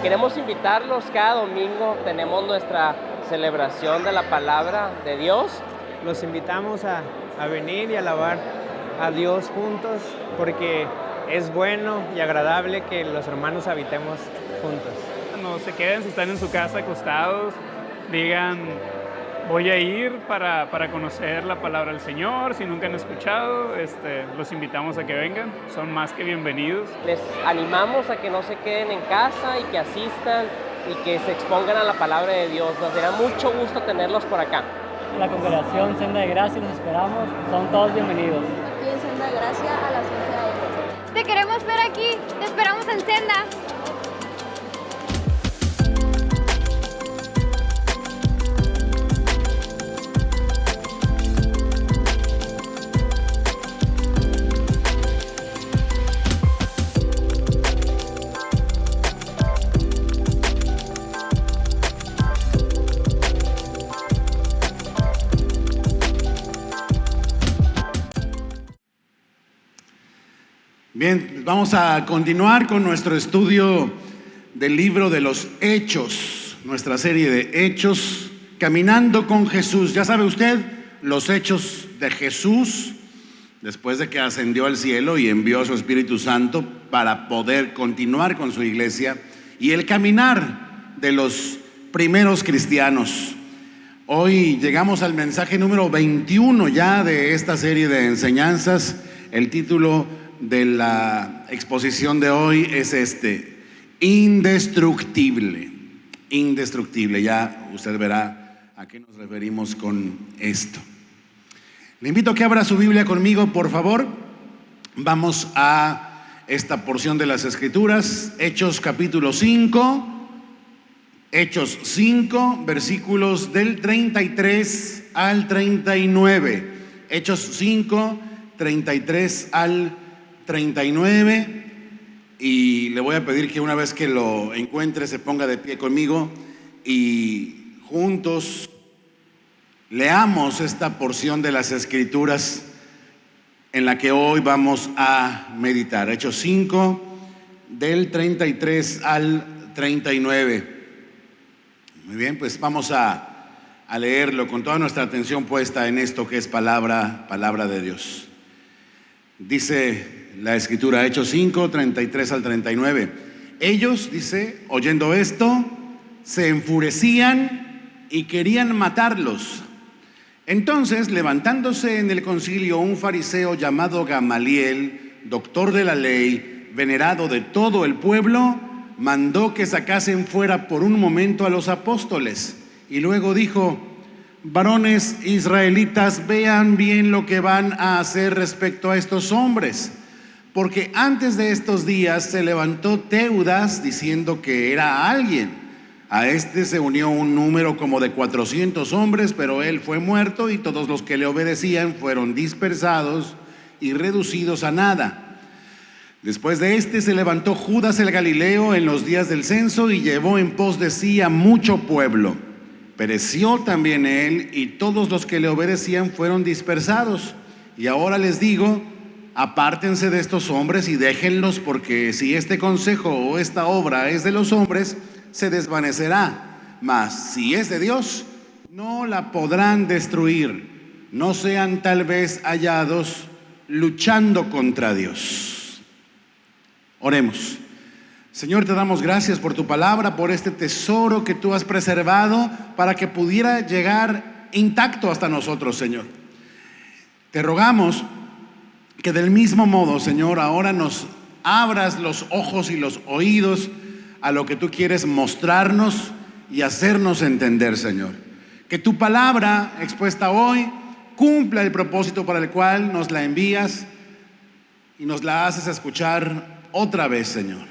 queremos invitarlos. Cada domingo tenemos nuestra celebración de la palabra de Dios. Los invitamos a venir y alabar a Dios juntos, porque es bueno y agradable que los hermanos habitemos juntos. No se queden, si están en su casa acostados, digan: voy a ir para conocer la palabra del Señor. Si nunca han escuchado, los invitamos a que vengan, son más que bienvenidos. Les animamos a que no se queden en casa y que asistan y que se expongan a la palabra de Dios. Nos dará mucho gusto tenerlos por acá. La congregación Senda de Gracia, los esperamos, son todos bienvenidos. Aquí en Senda de Gracia a las 11 a.m. Te queremos ver aquí, te esperamos en Senda. Bien, vamos a continuar con nuestro estudio del libro de los Hechos, nuestra serie de Hechos, caminando con Jesús. Ya sabe usted, los hechos de Jesús, después de que ascendió al cielo y envió a su Espíritu Santo para poder continuar con su iglesia, y el caminar de los primeros cristianos. Hoy llegamos al mensaje número 21 ya de esta serie de enseñanzas. El título de la exposición de hoy es indestructible. Indestructible, ya usted verá a qué nos referimos con esto. Le invito a que abra su Biblia conmigo, por favor. Vamos a esta porción de las Escrituras, Hechos capítulo 5, Hechos 5, versículos del 33 al 39. Hechos 5, 33 al 39, y le voy a pedir que una vez que lo encuentre se ponga de pie conmigo y juntos leamos esta porción de las Escrituras en la que hoy vamos a meditar. Hechos 5, del 33 al 39. Muy bien, pues vamos a leerlo con toda nuestra atención puesta en esto que es palabra de Dios. Dice la Escritura, Hechos 5, 33 al 39. Ellos, dice, oyendo esto, se enfurecían y querían matarlos. Entonces, levantándose en el concilio un fariseo llamado Gamaliel, doctor de la ley, venerado de todo el pueblo, mandó que sacasen fuera por un momento a los apóstoles, y luego dijo: varones israelitas, vean bien lo que van a hacer respecto a estos hombres, porque antes de estos días se levantó Teudas diciendo que era alguien. A este se unió un número como de 400 hombres, pero él fue muerto y todos los que le obedecían fueron dispersados y reducidos a nada. Después de este se levantó Judas el Galileo en los días del censo y llevó en pos de sí a mucho pueblo. Pereció también él y todos los que le obedecían fueron dispersados. Y ahora les digo: apártense de estos hombres y déjenlos, porque si este consejo o esta obra es de los hombres, se desvanecerá, mas si es de Dios, no la podrán destruir. No sean tal vez hallados luchando contra Dios. Oremos. Señor, te damos gracias por tu palabra, por este tesoro que tú has preservado para que pudiera llegar intacto hasta nosotros, Señor. Te rogamos que del mismo modo, Señor, ahora nos abras los ojos y los oídos a lo que tú quieres mostrarnos y hacernos entender, Señor. Que tu palabra expuesta hoy cumpla el propósito para el cual nos la envías y nos la haces escuchar otra vez, Señor.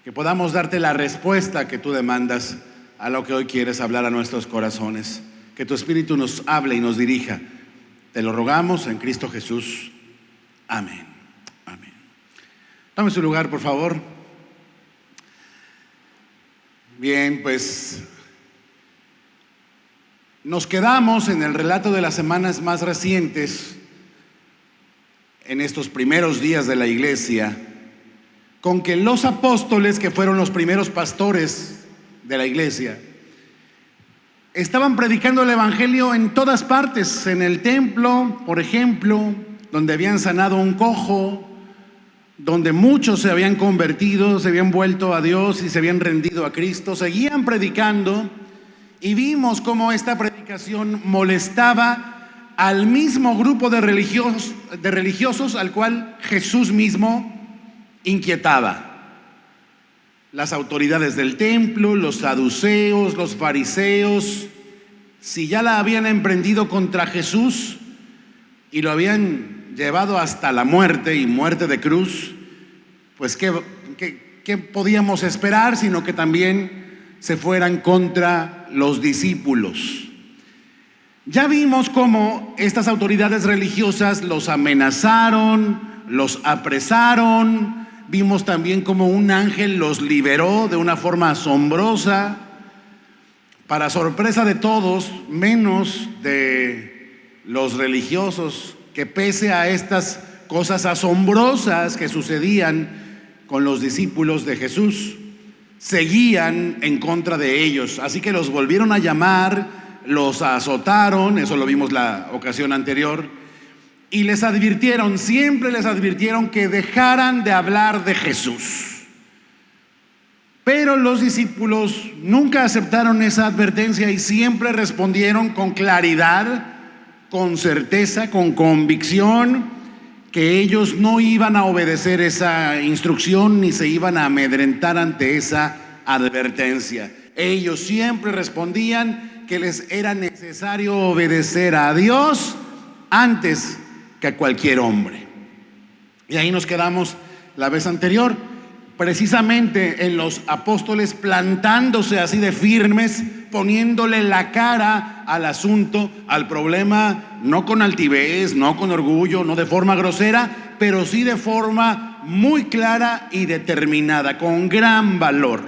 Que podamos darte la respuesta que tú demandas a lo que hoy quieres hablar a nuestros corazones. Que tu Espíritu nos hable y nos dirija. Te lo rogamos en Cristo Jesús. Amén. Amén. Tome su lugar, por favor. Bien, pues nos quedamos en el relato de las semanas más recientes, en estos primeros días de la iglesia, con que los apóstoles, que fueron los primeros pastores de la iglesia, estaban predicando el evangelio en todas partes, en el templo, por ejemplo, donde habían sanado a un cojo, donde muchos se habían convertido, se habían vuelto a Dios y se habían rendido a Cristo. Seguían predicando y vimos cómo esta predicación molestaba al mismo grupo de religiosos al cual Jesús mismo inquietaba. Las autoridades del templo, los saduceos, los fariseos, si ya la habían emprendido contra Jesús y lo habían llevado hasta la muerte y muerte de cruz, pues ¿qué podíamos esperar? Sino que también se fueran contra los discípulos. Ya vimos cómo estas autoridades religiosas los amenazaron, los apresaron. Vimos también cómo un ángel los liberó de una forma asombrosa, para sorpresa de todos, menos de los religiosos, que pese a estas cosas asombrosas que sucedían con los discípulos de Jesús, seguían en contra de ellos. Así que los volvieron a llamar, los azotaron, eso lo vimos la ocasión anterior, y les advirtieron, siempre les advirtieron que dejaran de hablar de Jesús. Pero los discípulos nunca aceptaron esa advertencia y siempre respondieron con claridad, con certeza, con convicción, que ellos no iban a obedecer esa instrucción ni se iban a amedrentar ante esa advertencia. Ellos siempre respondían que les era necesario obedecer a Dios antes que a cualquier hombre. Y ahí nos quedamos la vez anterior, precisamente en los apóstoles plantándose así de firmes, poniéndole la cara al asunto, al problema, no con altivez, no con orgullo, no de forma grosera, pero sí de forma muy clara y determinada, con gran valor.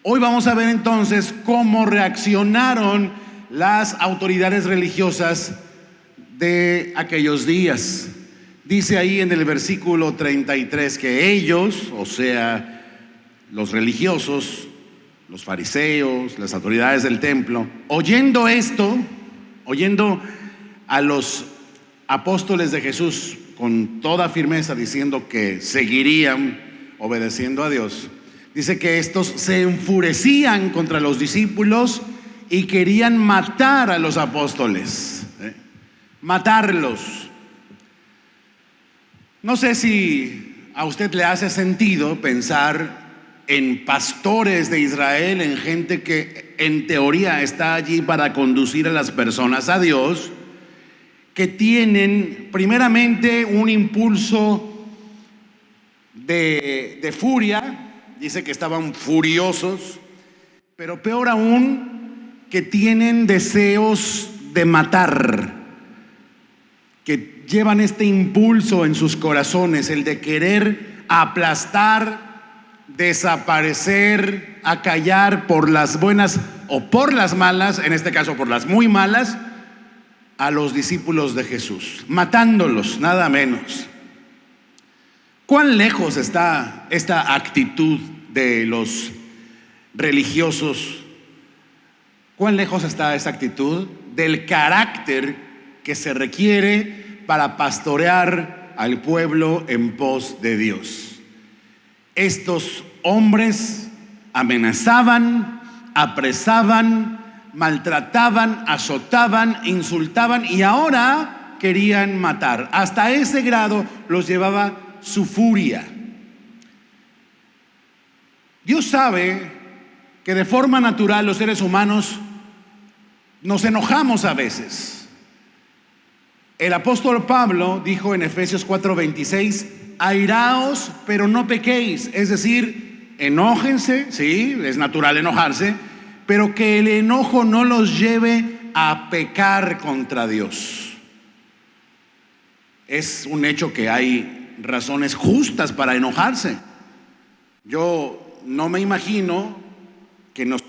Hoy vamos a ver entonces cómo reaccionaron las autoridades religiosas de aquellos días. Dice ahí en el versículo 33 que ellos, o sea, los religiosos, los fariseos, las autoridades del templo, oyendo esto, oyendo a los apóstoles de Jesús con toda firmeza diciendo que seguirían obedeciendo a Dios, dice que estos se enfurecían contra los discípulos y querían matar a los apóstoles, matarlos. No sé si a usted le hace sentido pensar en pastores de Israel, en gente que en teoría está allí para conducir a las personas a Dios, que tienen primeramente un impulso de furia. Dice que estaban furiosos, pero peor aún, que tienen deseos de matar, que llevan este impulso en sus corazones, el de querer aplastar, desaparecer, acallar por las buenas o por las malas, en este caso por las muy malas, a los discípulos de Jesús, matándolos, nada menos. ¿Cuán lejos está esta actitud de los religiosos? ¿Cuán lejos está esa actitud del carácter que se requiere para pastorear al pueblo en pos de Dios? Estos hombres amenazaban, apresaban, maltrataban, azotaban, insultaban y ahora querían matar. Hasta ese grado los llevaba su furia. Dios sabe que de forma natural los seres humanos nos enojamos a veces. El apóstol Pablo dijo en Efesios 4:26, airaos, pero no pequéis. Es decir, enójense, sí, es natural enojarse, pero que el enojo no los lleve a pecar contra Dios. Es un hecho que hay razones justas para enojarse. Yo no me imagino que nos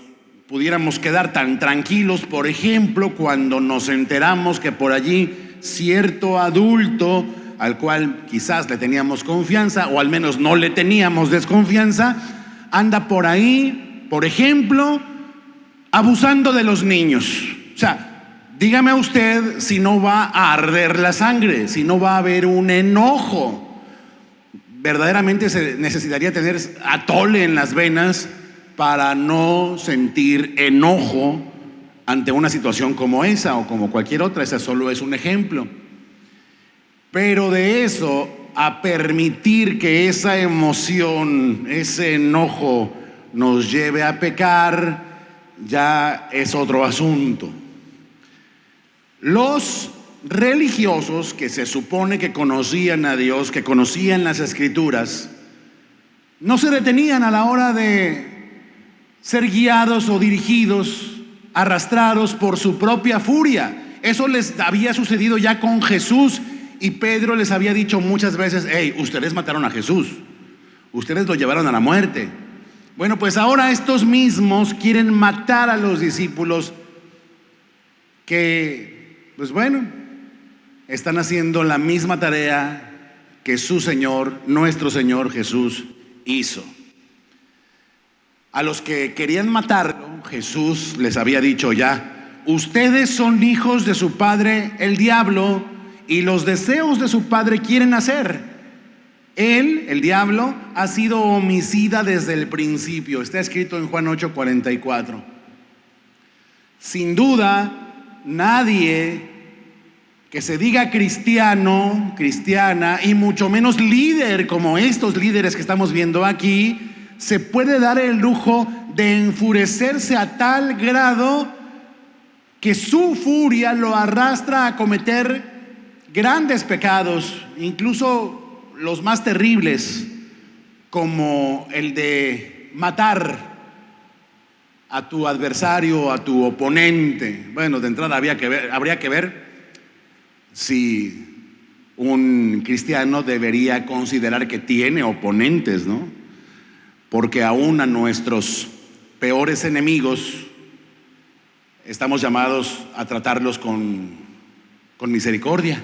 pudiéramos quedar tan tranquilos, por ejemplo, cuando nos enteramos que por allí cierto adulto al cual quizás le teníamos confianza, o al menos no le teníamos desconfianza, anda por ahí, por ejemplo, abusando de los niños. O sea, dígame usted si no va a arder la sangre, si no va a haber un enojo. Verdaderamente se necesitaría tener atole en las venas para no sentir enojo ante una situación como esa o como cualquier otra. Esa solo es un ejemplo. Pero de eso a permitir que esa emoción, ese enojo nos lleve a pecar, ya es otro asunto. Los religiosos que se supone que conocían a Dios, que conocían las Escrituras, no se detenían a la hora de ser guiados o dirigidos, arrastrados por su propia furia. Eso les había sucedido ya con Jesús, y Pedro les había dicho muchas veces: hey, ustedes mataron a Jesús, ustedes lo llevaron a la muerte. Bueno, pues ahora estos mismos quieren matar a los discípulos que, pues bueno, están haciendo la misma tarea que su Señor, nuestro Señor Jesús, hizo. A los que querían matarlo, Jesús les había dicho ya: ustedes son hijos de su padre el diablo, y los deseos de su padre quieren hacer. Él, el diablo, ha sido homicida desde el principio. Está escrito en Juan 8:44. Sin duda, nadie que se diga cristiano, cristiana, y mucho menos líder como estos líderes que estamos viendo aquí, se puede dar el lujo de enfurecerse a tal grado que su furia lo arrastra a cometer grandes pecados, incluso los más terribles, como el de matar a tu adversario, a tu oponente. Bueno, de entrada habría que ver si un cristiano debería considerar que tiene oponentes, ¿no? Porque aún a nuestros peores enemigos estamos llamados a tratarlos con misericordia.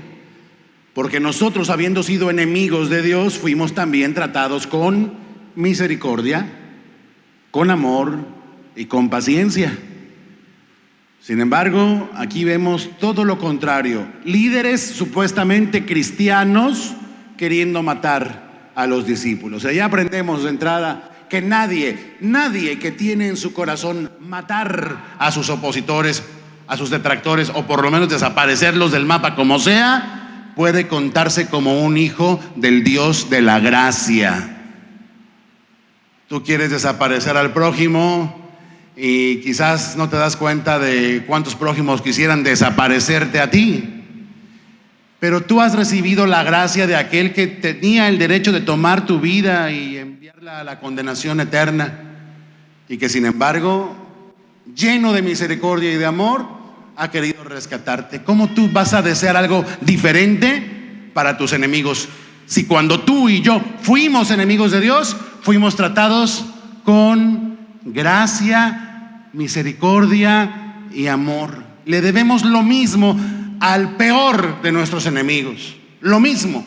Porque nosotros, habiendo sido enemigos de Dios, fuimos también tratados con misericordia, con amor y con paciencia. Sin embargo, aquí vemos todo lo contrario: líderes supuestamente cristianos queriendo matar a los discípulos. Allá aprendemos de entrada que nadie que tiene en su corazón matar a sus opositores, a sus detractores, o por lo menos desaparecerlos del mapa como sea, puede contarse como un hijo del Dios de la gracia. Tú quieres desaparecer al prójimo y quizás no te das cuenta de cuántos prójimos quisieran desaparecerte a ti, pero tú has recibido la gracia de aquel que tenía el derecho de tomar tu vida y enviarla a la condenación eterna, y que sin embargo, lleno de misericordia y de amor, ha querido rescatarte. ¿Cómo tú vas a desear algo diferente para tus enemigos, si cuando tú y yo fuimos enemigos de Dios, fuimos tratados con gracia, misericordia y amor? Le debemos lo mismo al peor de nuestros enemigos, lo mismo.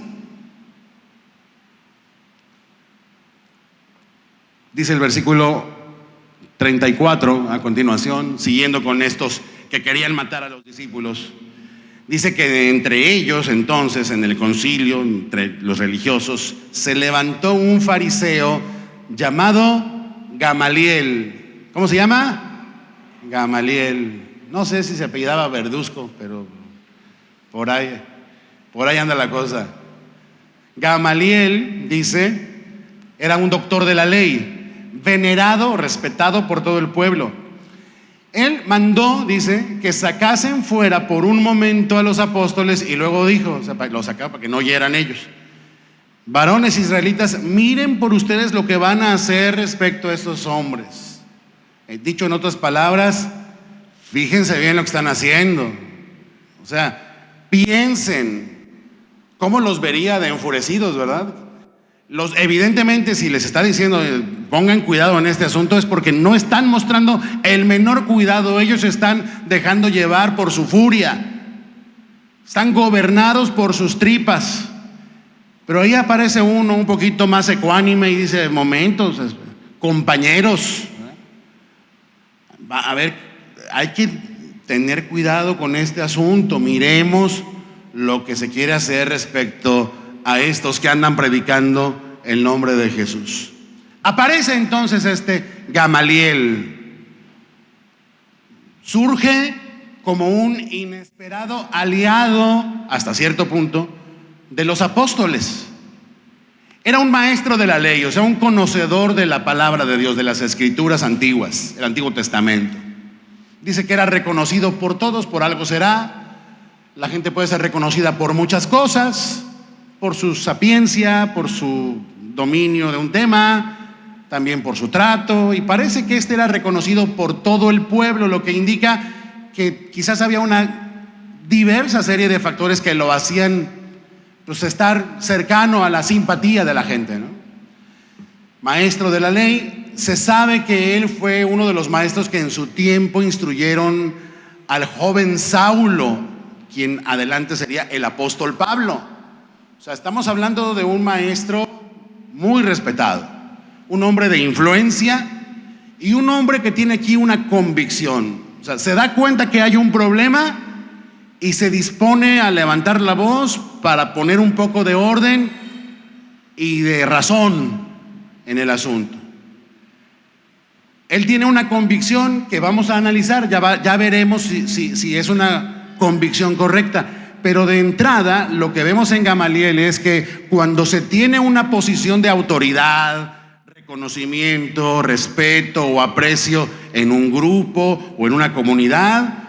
Dice el versículo 34 a continuación, siguiendo con estos que querían matar a los discípulos. Dice que entre ellos entonces, en el concilio, entre los religiosos, se levantó un fariseo llamado Gamaliel. ¿Cómo se llama? Gamaliel. No sé si se apellidaba Verduzco, pero por ahí anda la cosa. Gamaliel, dice, era un doctor de la ley, venerado, respetado por todo el pueblo. Él mandó, dice, que sacasen fuera por un momento a los apóstoles, y luego dijo, o sea, los sacaba para que no oyeran ellos: varones israelitas, miren por ustedes lo que van a hacer respecto a estos hombres. Dicho en otras palabras, fíjense bien lo que están haciendo. O sea, piensen cómo los vería de enfurecidos, ¿verdad? Evidentemente, si les está diciendo pongan cuidado en este asunto, es porque no están mostrando el menor cuidado. Ellos se están dejando llevar por su furia, están gobernados por sus tripas. Pero ahí aparece uno un poquito más ecuánime y dice, momentos, compañeros, a ver, hay que tener cuidado con este asunto, miremos lo que se quiere hacer respecto a estos que andan predicando el nombre de Jesús. Aparece entonces este Gamaliel, surge como un inesperado aliado, hasta cierto punto, de los apóstoles. Era un maestro de la ley, o sea, un conocedor de la palabra de Dios, de las escrituras antiguas, el Antiguo Testamento. Dice que era reconocido por todos, por algo será. La gente puede ser reconocida por muchas cosas, por su sapiencia, por su dominio de un tema, también por su trato, y parece que este era reconocido por todo el pueblo, lo que indica que quizás había una diversa serie de factores que lo hacían pues estar cercano a la simpatía de la gente, ¿no? Maestro de la ley, se sabe que él fue uno de los maestros que en su tiempo instruyeron al joven Saulo, quien adelante sería el apóstol Pablo. O sea, estamos hablando de un maestro muy respetado, un hombre de influencia y un hombre que tiene aquí una convicción. O sea, se da cuenta que hay un problema y se dispone a levantar la voz para poner un poco de orden y de razón en el asunto. Él tiene una convicción que vamos a analizar, ya veremos si es una convicción correcta. Pero de entrada, lo que vemos en Gamaliel es que cuando se tiene una posición de autoridad, reconocimiento, respeto o aprecio en un grupo o en una comunidad,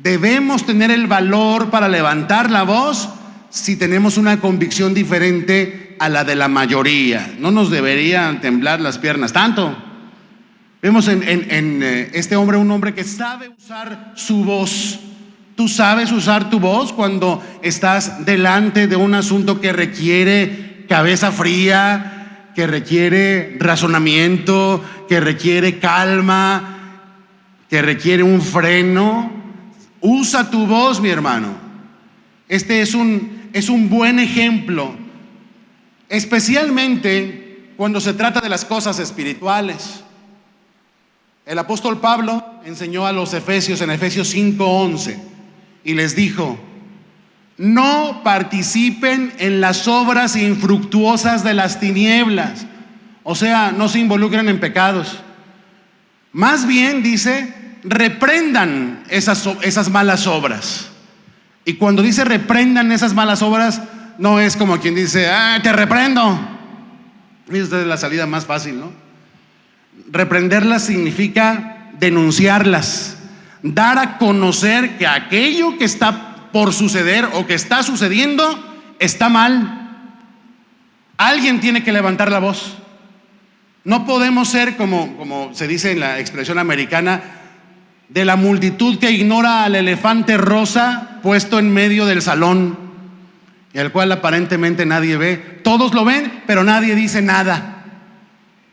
debemos tener el valor para levantar la voz si tenemos una convicción diferente a la de la mayoría. No nos deberían temblar las piernas tanto. Vemos en este hombre un hombre que sabe usar su voz. ¿Tú sabes usar tu voz cuando estás delante de un asunto que requiere cabeza fría, que requiere razonamiento, que requiere calma, que requiere un freno? Usa tu voz, mi hermano. Este es un buen ejemplo, especialmente cuando se trata de las cosas espirituales. El apóstol Pablo enseñó a los efesios en Efesios 5:11 y les dijo: no participen en las obras infructuosas de las tinieblas. O sea, no se involucren en pecados. Más bien, dice, reprendan esas malas obras. Y cuando dice reprendan esas malas obras, no es como quien dice, te reprendo. Esa es la salida más fácil, ¿no? Reprenderlas significa denunciarlas, dar a conocer que aquello que está por suceder o que está sucediendo está mal. Alguien tiene que levantar la voz. No podemos ser como se dice en la expresión americana, de la multitud que ignora al elefante rosa puesto en medio del salón y al cual aparentemente nadie ve. Todos lo ven, pero nadie dice nada.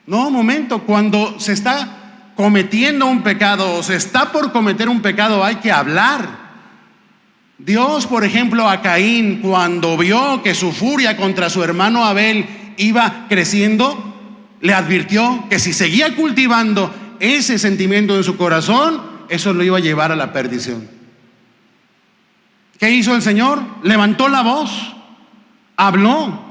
No, momento, cuando se está cometiendo un pecado o se está por cometer un pecado, hay que hablar. Dios, por ejemplo, a Caín, cuando vio que su furia contra su hermano Abel iba creciendo, le advirtió que si seguía cultivando ese sentimiento en su corazón, eso lo iba a llevar a la perdición. ¿Qué hizo el Señor? Levantó la voz, habló.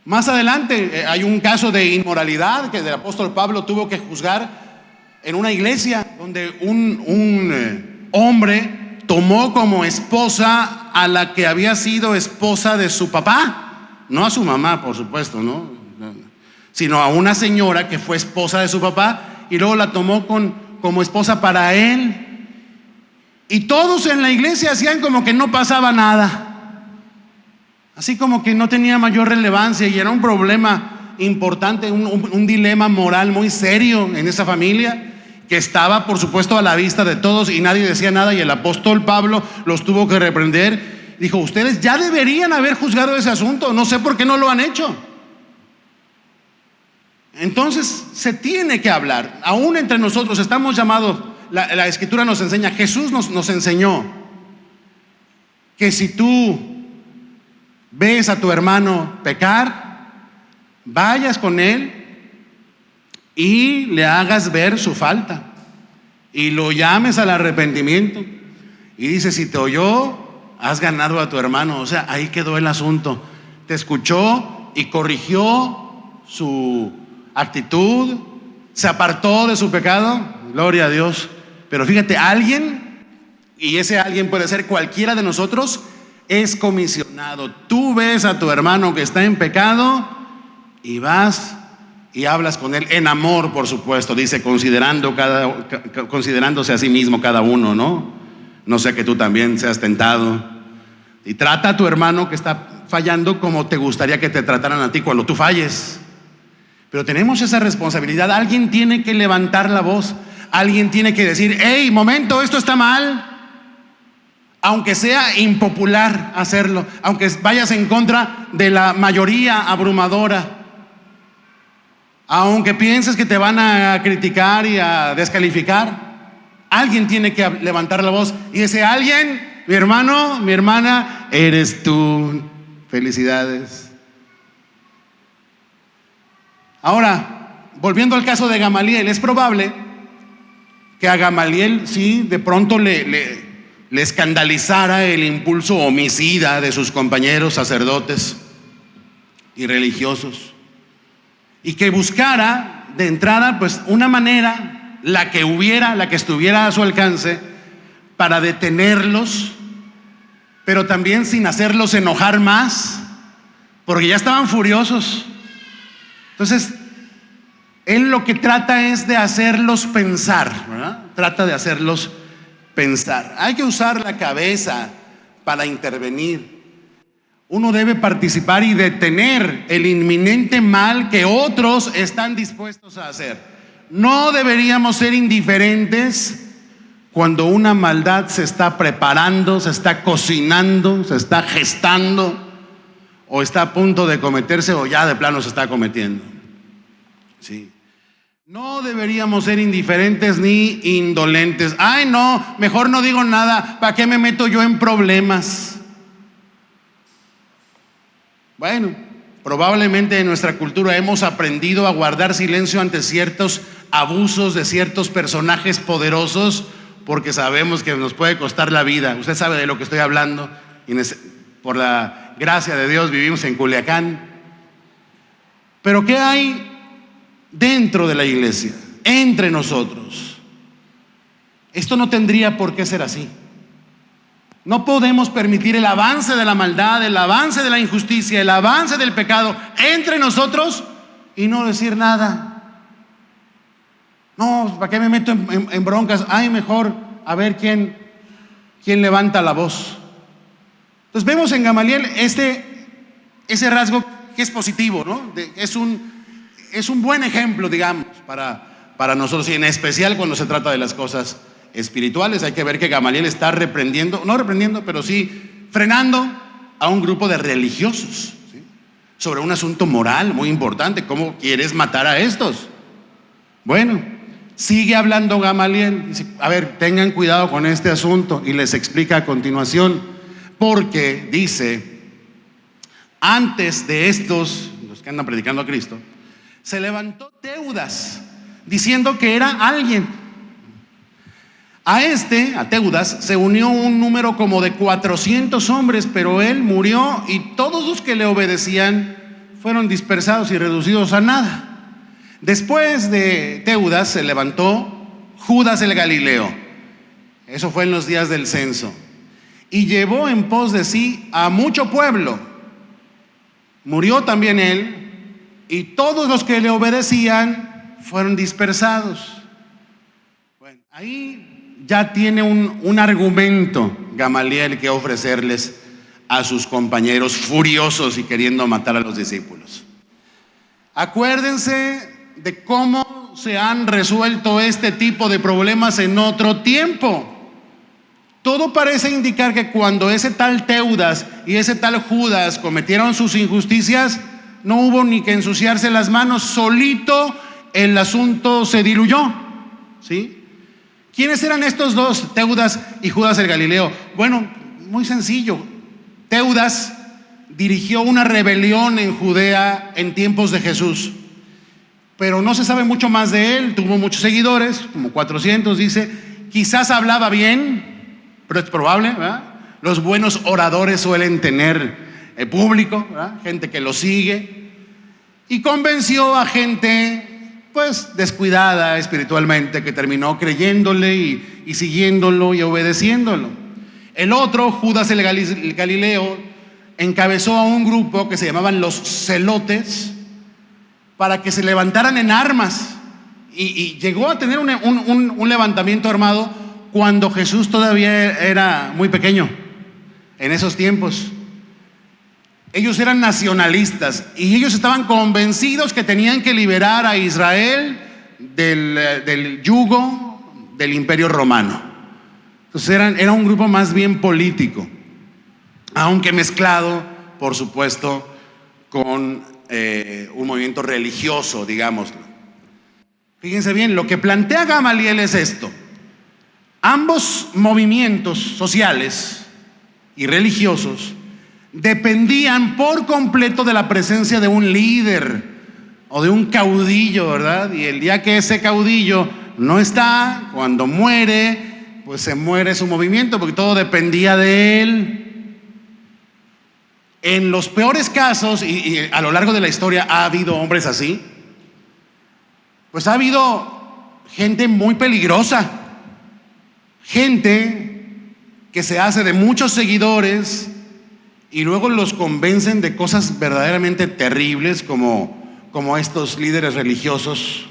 Más adelante hay un caso de inmoralidad que el apóstol Pablo tuvo que juzgar en una iglesia donde un hombre tomó como esposa a la que había sido esposa de su papá, no a su mamá, por supuesto, ¿no? Sino a una señora que fue esposa de su papá y luego la tomó como esposa para él. Y todos en la iglesia hacían como que no pasaba nada, así como que no tenía mayor relevancia, y era un problema importante, un dilema moral muy serio en esa familia, que estaba por supuesto a la vista de todos y nadie decía nada. Y el apóstol Pablo los tuvo que reprender. Dijo: ustedes ya deberían haber juzgado ese asunto, no sé por qué no lo han hecho. Entonces se tiene que hablar, aún entre nosotros estamos llamados. La escritura nos enseña, Jesús nos enseñó que si tú ves a tu hermano pecar, vayas con él y le hagas ver su falta y lo llames al arrepentimiento y dices, si te oyó, has ganado a tu hermano. O sea, ahí quedó el asunto. Te escuchó y corrigió su actitud, se apartó de su pecado, gloria a Dios. Pero fíjate, alguien, y ese alguien puede ser cualquiera de nosotros, es comisionado. Tú ves a tu hermano que está en pecado y vas y hablas con él en amor, por supuesto, dice, considerándose a sí mismo cada uno, ¿no? No sea que tú también seas tentado. Y trata a tu hermano que está fallando como te gustaría que te trataran a ti cuando tú falles. Pero tenemos esa responsabilidad. Alguien tiene que levantar la voz. Alguien tiene que decir, hey, momento, esto está mal. Aunque sea impopular hacerlo, aunque vayas en contra de la mayoría abrumadora, aunque pienses que te van a criticar y a descalificar, alguien tiene que levantar la voz. Y ese alguien, mi hermano, mi hermana, eres tú. Felicidades. Ahora, volviendo al caso de Gamaliel, es probable que a Gamaliel sí de pronto le escandalizara el impulso homicida de sus compañeros sacerdotes y religiosos, y que buscara de entrada pues una manera, la que estuviera a su alcance, para detenerlos, pero también sin hacerlos enojar más, porque ya estaban furiosos. Entonces él lo que trata es de hacerlos pensar, ¿verdad? Trata de hacerlos pensar. Hay que usar la cabeza para intervenir. Uno debe participar y detener el inminente mal que otros están dispuestos a hacer. No deberíamos ser indiferentes cuando una maldad se está preparando, se está cocinando, se está gestando, o está a punto de cometerse, o ya de plano se está cometiendo. Sí. No deberíamos ser indiferentes ni indolentes. Ay, no, mejor no digo nada. ¿Para qué me meto yo en problemas? Bueno, probablemente en nuestra cultura hemos aprendido a guardar silencio ante ciertos abusos de ciertos personajes poderosos, porque sabemos que nos puede costar la vida. Usted sabe de lo que estoy hablando. Por la gracia de Dios vivimos en Culiacán. Pero ¿qué hay dentro de la iglesia, entre nosotros? Esto no tendría por qué ser así. No podemos permitir el avance de la maldad, el avance de la injusticia, el avance del pecado entre nosotros y no decir nada. No, ¿para qué me meto en broncas? Ay, mejor a ver quién levanta la voz. Entonces vemos en Gamaliel ese rasgo que es positivo, ¿no? Es un buen ejemplo, digamos, para nosotros, y en especial cuando se trata de las cosas espirituales. Hay que ver que Gamaliel está no reprendiendo, pero sí frenando a un grupo de religiosos, ¿sí? Sobre un asunto moral muy importante. ¿Cómo quieres matar a estos? Bueno, sigue hablando Gamaliel. Dice, a ver, tengan cuidado con este asunto, y les explica a continuación, porque dice, antes de estos, los que andan predicando a Cristo, se levantó Teudas, diciendo que era alguien. A Teudas, se unió un número como de 400 hombres, pero él murió y todos los que le obedecían fueron dispersados y reducidos a nada. Después de Teudas se levantó Judas el Galileo. Eso fue en los días del censo. Y llevó en pos de sí a mucho pueblo. Murió también él, y todos los que le obedecían fueron dispersados. Bueno, ahí ya tiene un argumento Gamaliel que ofrecerles a sus compañeros furiosos y queriendo matar a los discípulos. Acuérdense de cómo se han resuelto este tipo de problemas en otro tiempo. Todo parece indicar que cuando ese tal Teudas y ese tal Judas cometieron sus injusticias, no hubo ni que ensuciarse las manos, solito el asunto se diluyó, ¿sí? ¿Quiénes eran estos dos, Teudas y Judas el Galileo? Bueno, muy sencillo. Teudas dirigió una rebelión en Judea en tiempos de Jesús. Pero no se sabe mucho más de él, tuvo muchos seguidores, como 400 dice, quizás hablaba bien, pero es probable, ¿verdad? Los buenos oradores suelen tener público, ¿verdad? Gente que lo sigue, y convenció a gente pues descuidada espiritualmente que terminó creyéndole y siguiéndolo y obedeciéndolo. El otro, Judas el Galileo, encabezó a un grupo que se llamaban los celotes para que se levantaran en armas y llegó a tener un levantamiento armado cuando Jesús todavía era muy pequeño, en esos tiempos. Ellos eran nacionalistas y ellos estaban convencidos que tenían que liberar a Israel del yugo del Imperio Romano. Entonces era un grupo más bien político, aunque mezclado, por supuesto, con un movimiento religioso, digámoslo. Fíjense bien, lo que plantea Gamaliel es esto: ambos movimientos sociales y religiosos dependían por completo de la presencia de un líder o de un caudillo, ¿verdad? Y el día que ese caudillo no está, cuando muere, pues se muere su movimiento, porque todo dependía de él. En los peores casos, y a lo largo de la historia ha habido hombres así, pues ha habido gente muy peligrosa, gente que se hace de muchos seguidores y luego los convencen de cosas verdaderamente terribles, como estos líderes religiosos.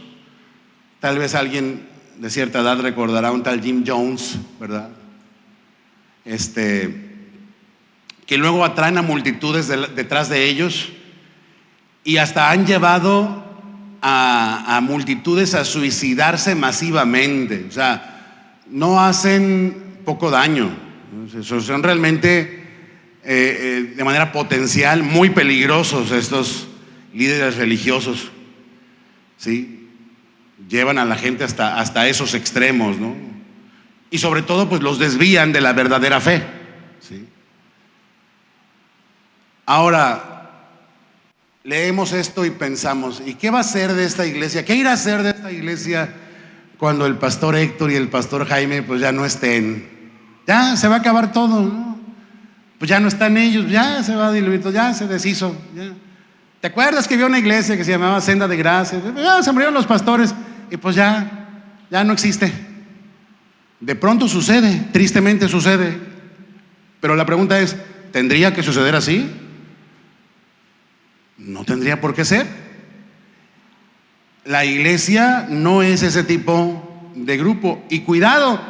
Tal vez alguien de cierta edad recordará a un tal Jim Jones, ¿verdad? Que luego atraen a multitudes detrás de ellos y hasta han llevado a multitudes a suicidarse masivamente. O sea, no hacen poco daño, son realmente de manera potencial muy peligrosos estos líderes religiosos, ¿sí? Llevan a la gente hasta esos extremos, ¿no? Y sobre todo pues los desvían de la verdadera fe, ¿sí? Ahora leemos esto y pensamos, ¿y qué va a ser de esta iglesia? ¿Qué irá a ser de esta iglesia cuando el pastor Héctor y el pastor Jaime pues ya no estén? Ya se va a acabar todo, ¿no? Pues ya no están ellos, ya se va a diluir todo, ya se deshizo, ya. ¿Te acuerdas que había una iglesia que se llamaba Senda de Gracia? Ya se murieron los pastores y pues ya no existe. De pronto sucede, tristemente sucede. Pero la pregunta es, ¿tendría que suceder así? No tendría por qué ser. La iglesia no es ese tipo de grupo. Y cuidado,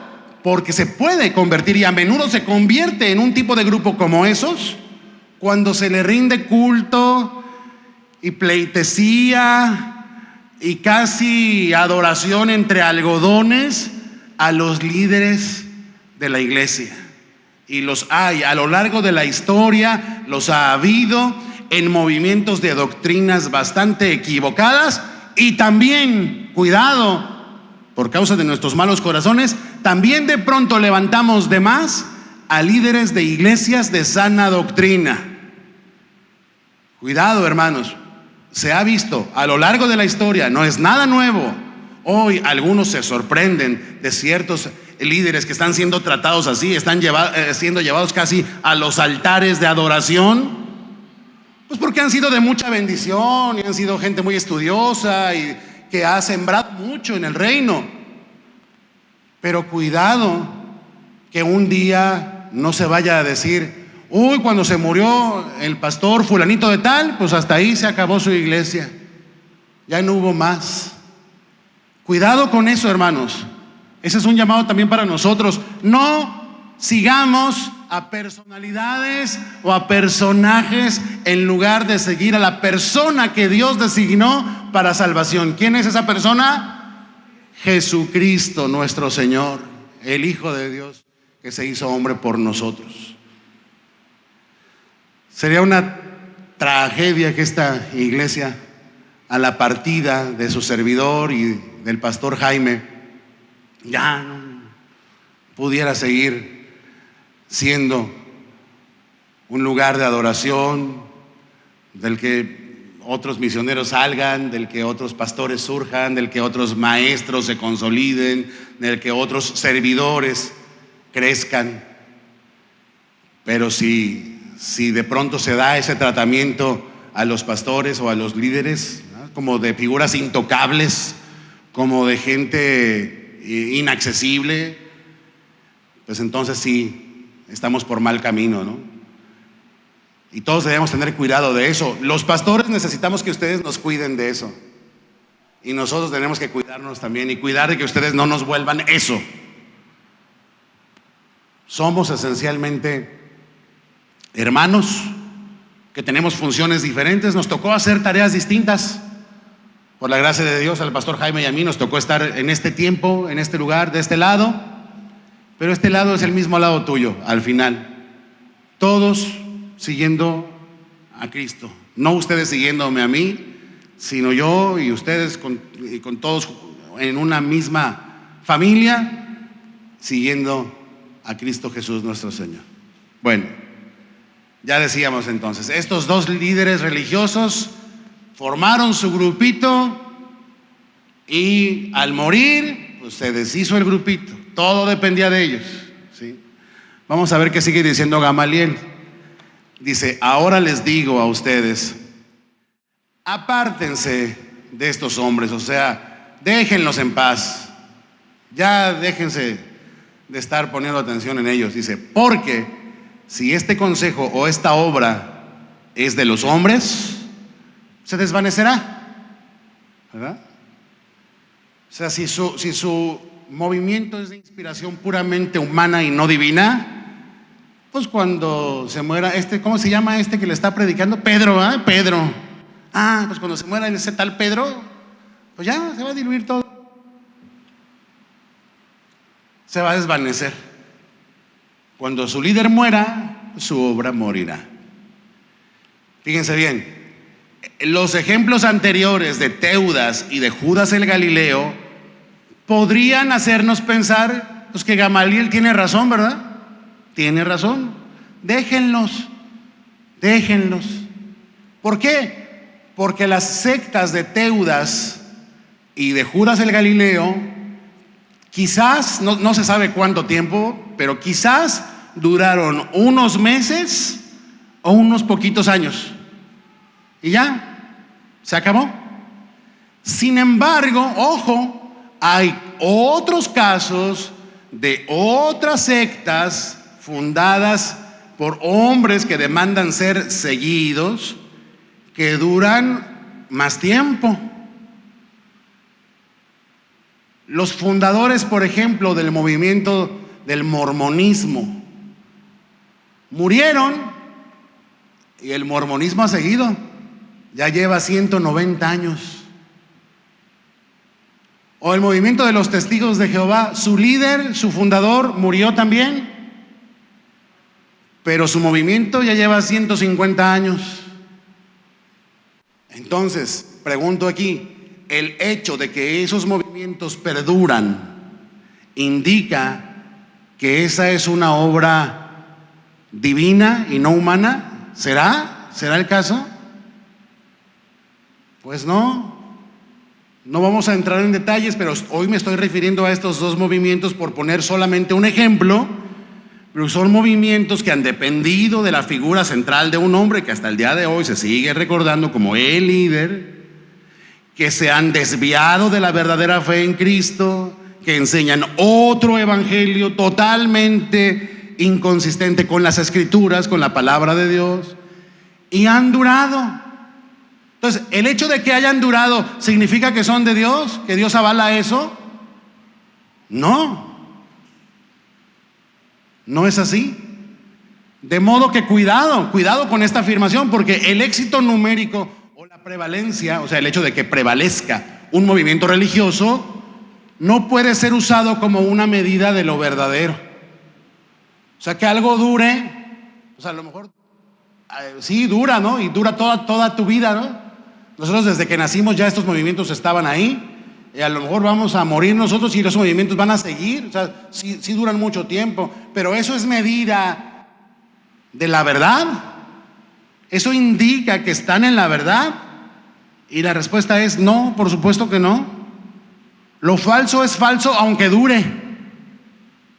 porque se puede convertir, y a menudo se convierte en un tipo de grupo como esos, cuando se le rinde culto y pleitesía y casi adoración entre algodones a los líderes de la iglesia. Y los hay, a lo largo de la historia los ha habido en movimientos de doctrinas bastante equivocadas, y también, cuidado, por causa de nuestros malos corazones, también de pronto levantamos de más a líderes de iglesias de sana doctrina. Cuidado, hermanos, se ha visto a lo largo de la historia, no es nada nuevo. Hoy algunos se sorprenden de ciertos líderes que están siendo tratados así, están siendo llevados casi a los altares de adoración, pues porque han sido de mucha bendición y han sido gente muy estudiosa y que ha sembrado mucho en el reino. Pero cuidado que un día no se vaya a decir, uy, cuando se murió el pastor fulanito de tal, pues hasta ahí se acabó su iglesia, ya no hubo más. Cuidado con eso, hermanos. Ese es un llamado también para nosotros. No sigamos a personalidades o a personajes en lugar de seguir a la persona que Dios designó para salvación. ¿Quién es esa persona? Jesucristo, nuestro Señor, el Hijo de Dios que se hizo hombre por nosotros. Sería una tragedia que esta iglesia, a la partida de su servidor y del pastor Jaime, ya no pudiera seguir siendo un lugar de adoración, del que otros misioneros salgan, del que otros pastores surjan, del que otros maestros se consoliden, del que otros servidores crezcan. Pero si de pronto se da ese tratamiento a los pastores o a los líderes, ¿no?, como de figuras intocables, como de gente inaccesible, pues entonces sí, estamos por mal camino, ¿no? Y todos debemos tener cuidado de eso. Los pastores necesitamos que ustedes nos cuiden de eso. Y nosotros tenemos que cuidarnos también y cuidar de que ustedes no nos vuelvan eso. Somos esencialmente hermanos que tenemos funciones diferentes. Nos tocó hacer tareas distintas. Por la gracia de Dios, al pastor Jaime y a mí nos tocó estar en este tiempo, en este lugar, de este lado. Pero este lado es el mismo lado tuyo, al final. Todos siguiendo a Cristo. No ustedes siguiéndome a mí, sino yo y ustedes con todos en una misma familia, siguiendo a Cristo Jesús nuestro Señor. Bueno, ya decíamos entonces, estos dos líderes religiosos formaron su grupito y al morir, pues se deshizo el grupito. Todo dependía de ellos, ¿sí? Vamos a ver qué sigue diciendo Gamaliel. Dice: ahora les digo a ustedes, apártense de estos hombres, o sea, déjenlos en paz. Ya déjense de estar poniendo atención en ellos. Dice, porque si este consejo o esta obra es de los hombres, se desvanecerá, ¿verdad? O sea, si su movimiento es de inspiración puramente humana y no divina, pues cuando se muera ¿cómo se llama este que le está predicando? Pedro, ¿eh? Pedro. Pues cuando se muera ese tal Pedro, pues ya se va a diluir todo. Se va a desvanecer. Cuando su líder muera, su obra morirá. Fíjense bien, los ejemplos anteriores de Teudas y de Judas el Galileo podrían hacernos pensar pues, que Gamaliel tiene razón, ¿verdad? Tiene razón. Déjenlos. ¿Por qué? Porque las sectas de Teudas y de Judas el Galileo, quizás, no se sabe cuánto tiempo, pero quizás duraron unos meses o unos poquitos años. Y ya, se acabó. Sin embargo, ojo, hay otros casos de otras sectas fundadas por hombres que demandan ser seguidos, que duran más tiempo. Los fundadores, por ejemplo, del movimiento del mormonismo murieron y el mormonismo ha seguido, ya lleva 190 años. O el movimiento de los testigos de Jehová, su líder, su fundador murió también, pero su movimiento ya lleva 150 años. Entonces, pregunto aquí, el hecho de que esos movimientos perduran indica que esa es una obra divina y no humana. ¿Será el caso? Pues no vamos a entrar en detalles, pero hoy me estoy refiriendo a estos dos movimientos por poner solamente un ejemplo. Pero son movimientos que han dependido de la figura central de un hombre que hasta el día de hoy se sigue recordando como el líder, que se han desviado de la verdadera fe en Cristo, que enseñan otro evangelio totalmente inconsistente con las escrituras, con la palabra de Dios, y han durado. Entonces, el hecho de que hayan durado, ¿significa que son de Dios? ¿Que Dios avala eso? No es así. De modo que cuidado con esta afirmación, porque el éxito numérico o la prevalencia, o sea, el hecho de que prevalezca un movimiento religioso, no puede ser usado como una medida de lo verdadero. O sea, que algo dure, pues a lo mejor sí dura, ¿no? Y dura toda tu vida, ¿no? Nosotros desde que nacimos ya estos movimientos estaban ahí. Y a lo mejor vamos a morir nosotros y los movimientos van a seguir. O sea, sí duran mucho tiempo, pero eso es medida de la verdad. ¿Eso indica que están en la verdad? Y la respuesta es no, por supuesto que no. Lo falso es falso aunque dure.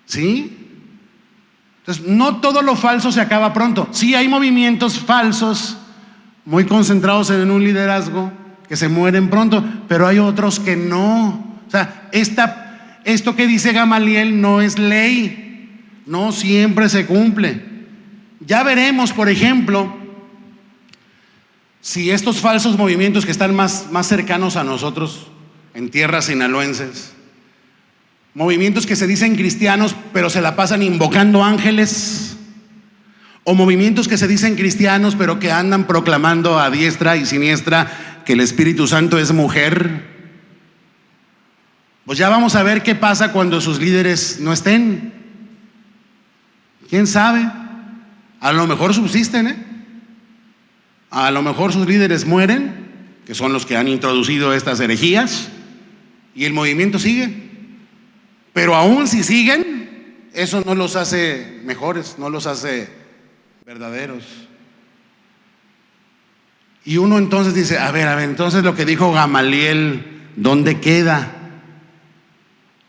¿Sí? Entonces, no todo lo falso se acaba pronto. Sí hay movimientos falsos muy concentrados en un liderazgo que se mueren pronto, pero hay otros que no. O sea, esto que dice Gamaliel no es ley, no siempre se cumple. Ya veremos, por ejemplo, si estos falsos movimientos que están más cercanos a nosotros, en tierras sinaloenses, movimientos que se dicen cristianos pero se la pasan invocando ángeles, o movimientos que se dicen cristianos pero que andan proclamando a diestra y siniestra que el Espíritu Santo es mujer, pues ya vamos a ver qué pasa cuando sus líderes no estén. ¿Quién sabe? A lo mejor subsisten, a lo mejor sus líderes mueren, que son los que han introducido estas herejías, y el movimiento sigue. Pero aún si siguen, eso no los hace mejores, no los hace verdaderos. Y uno entonces dice, a ver, entonces lo que dijo Gamaliel, ¿dónde queda?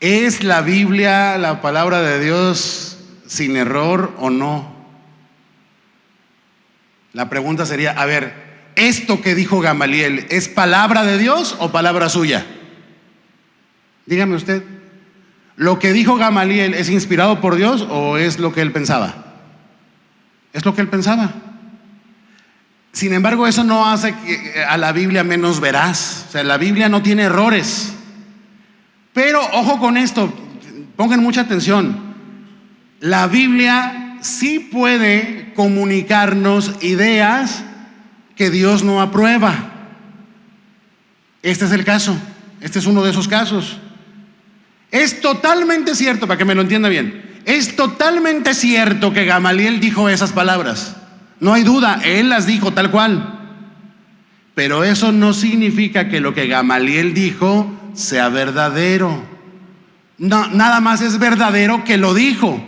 ¿Es la Biblia, la palabra de Dios, sin error o no? La pregunta sería, a ver, ¿esto que dijo Gamaliel es palabra de Dios o palabra suya? Dígame usted, ¿lo que dijo Gamaliel es inspirado por Dios o es lo que él pensaba? Es lo que él pensaba. Sin embargo, eso no hace a la Biblia menos veraz. O sea, la Biblia no tiene errores. Pero ojo con esto, pongan mucha atención. La Biblia sí puede comunicarnos ideas que Dios no aprueba. Este es el caso, este es uno de esos casos. Es totalmente cierto, para que me lo entienda bien, es totalmente cierto que Gamaliel dijo esas palabras. No hay duda, él las dijo tal cual. Pero eso no significa que lo que Gamaliel dijo sea verdadero. No, nada más es verdadero que lo dijo.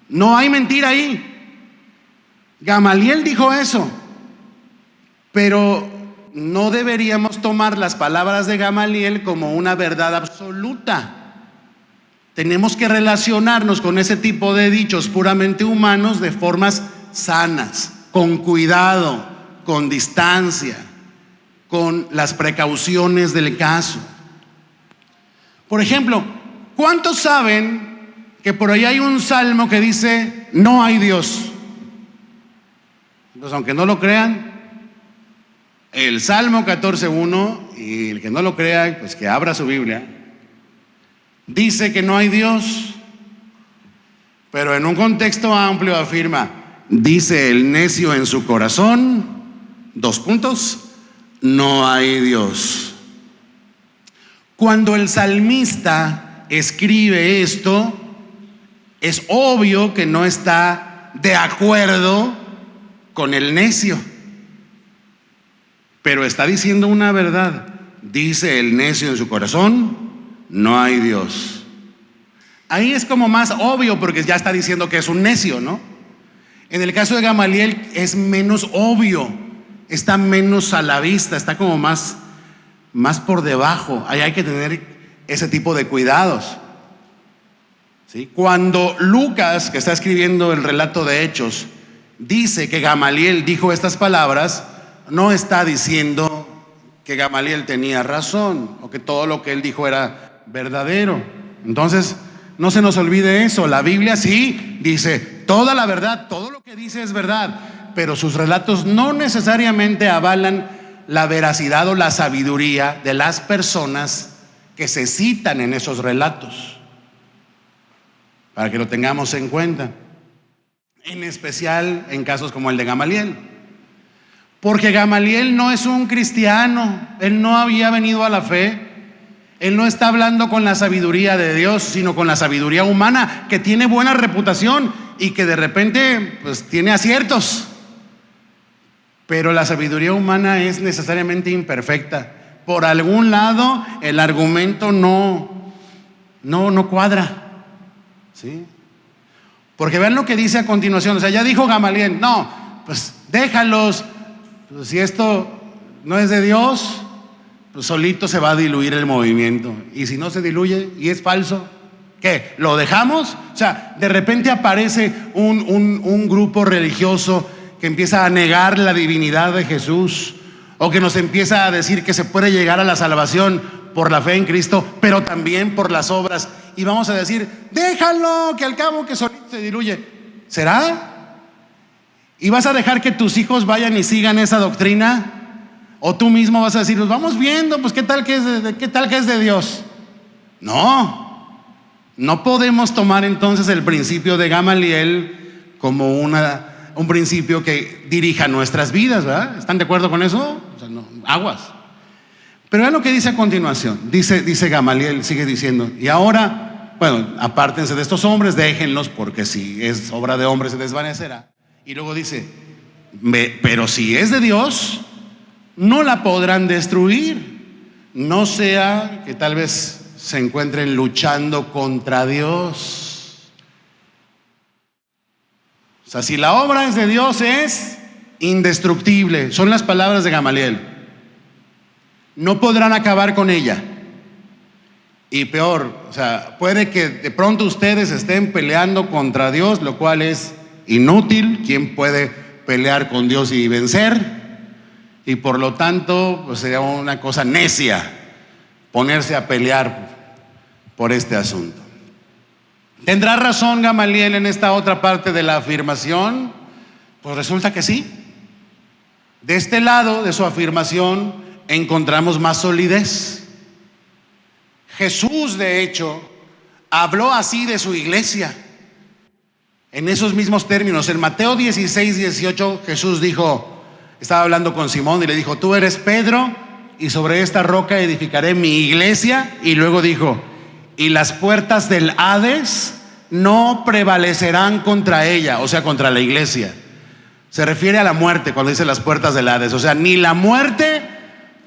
No hay mentira ahí. Gamaliel dijo eso, pero no deberíamos tomar las palabras de Gamaliel como una verdad absoluta. Tenemos que relacionarnos con ese tipo de dichos puramente humanos de formas sanas, con cuidado, con distancia, con las precauciones del caso. Por ejemplo, ¿cuántos saben que por ahí hay un salmo que dice no hay Dios? Entonces, aunque no lo crean, el Salmo 14:1, y el que no lo crea, pues que abra su Biblia, dice que no hay Dios, pero en un contexto amplio afirma, dice el necio en su corazón, no hay Dios. Cuando el salmista escribe esto, es obvio que no está de acuerdo con el necio, pero está diciendo una verdad. Dice el necio en su corazón, no hay Dios. Ahí es como más obvio porque ya está diciendo que es un necio, ¿no? En el caso de Gamaliel es menos obvio, está menos a la vista, está como más por debajo. Ahí hay que tener ese tipo de cuidados, ¿sí? Cuando Lucas, que está escribiendo el relato de Hechos, dice que Gamaliel dijo estas palabras, no está diciendo que Gamaliel tenía razón o que todo lo que él dijo era verdadero. Entonces, no se nos olvide eso. La Biblia sí dice toda la verdad, todo lo que dice es verdad, pero sus relatos no necesariamente avalan la veracidad o la sabiduría de las personas que se citan en esos relatos, para que lo tengamos en cuenta, en especial en casos como el de Gamaliel, porque Gamaliel no es un cristiano, él no había venido a la fe, él no está hablando con la sabiduría de Dios, sino con la sabiduría humana, que tiene buena reputación y que de repente pues tiene aciertos, pero la sabiduría humana es necesariamente imperfecta. Por algún lado el argumento no cuadra, ¿sí? Porque vean lo que dice a continuación. O sea, ya dijo Gamaliel, no, pues déjalos. Pues si esto no es de Dios, pues solito se va a diluir el movimiento. Y si no se diluye y es falso, ¿qué? ¿Lo dejamos? O sea, de repente aparece un grupo religioso que empieza a negar la divinidad de Jesús, o que nos empieza a decir que se puede llegar a la salvación por la fe en Cristo, pero también por las obras. Y vamos a decir, déjalo, que al cabo que solito se diluye. ¿Será? ¿Y vas a dejar que tus hijos vayan y sigan esa doctrina? ¿O tú mismo vas a decir, pues vamos viendo, pues qué tal que es de Dios? No, no podemos tomar entonces el principio de Gamaliel como un principio que dirija nuestras vidas, ¿verdad? ¿Están de acuerdo con eso? O sea, no, aguas. Pero vean lo que dice a continuación. Dice Gamaliel, sigue diciendo, y ahora, bueno, apártense de estos hombres, déjenlos, porque si es obra de hombres se desvanecerá. Y luego dice, pero si es de Dios, no la podrán destruir, no sea que tal vez se encuentren luchando contra Dios. O sea, si la obra es de Dios, es indestructible. Son las palabras de Gamaliel. No podrán acabar con ella. Y peor, o sea, puede que de pronto ustedes estén peleando contra Dios, lo cual es inútil. ¿Quién puede pelear con Dios y vencer? Y por lo tanto, pues sería una cosa necia ponerse a pelear por este asunto. ¿Tendrá razón Gamaliel en esta otra parte de la afirmación? Pues resulta que sí. De este lado de su afirmación encontramos más solidez. Jesús, de hecho, habló así de su iglesia, en esos mismos términos. En Mateo 16:18 Jesús dijo, estaba hablando con Simón y le dijo, tú eres Pedro y sobre esta roca edificaré mi iglesia. Y luego dijo, y las puertas del Hades no prevalecerán contra ella, o sea, contra la iglesia. Se refiere a la muerte cuando dice las puertas del Hades. O sea, ni la muerte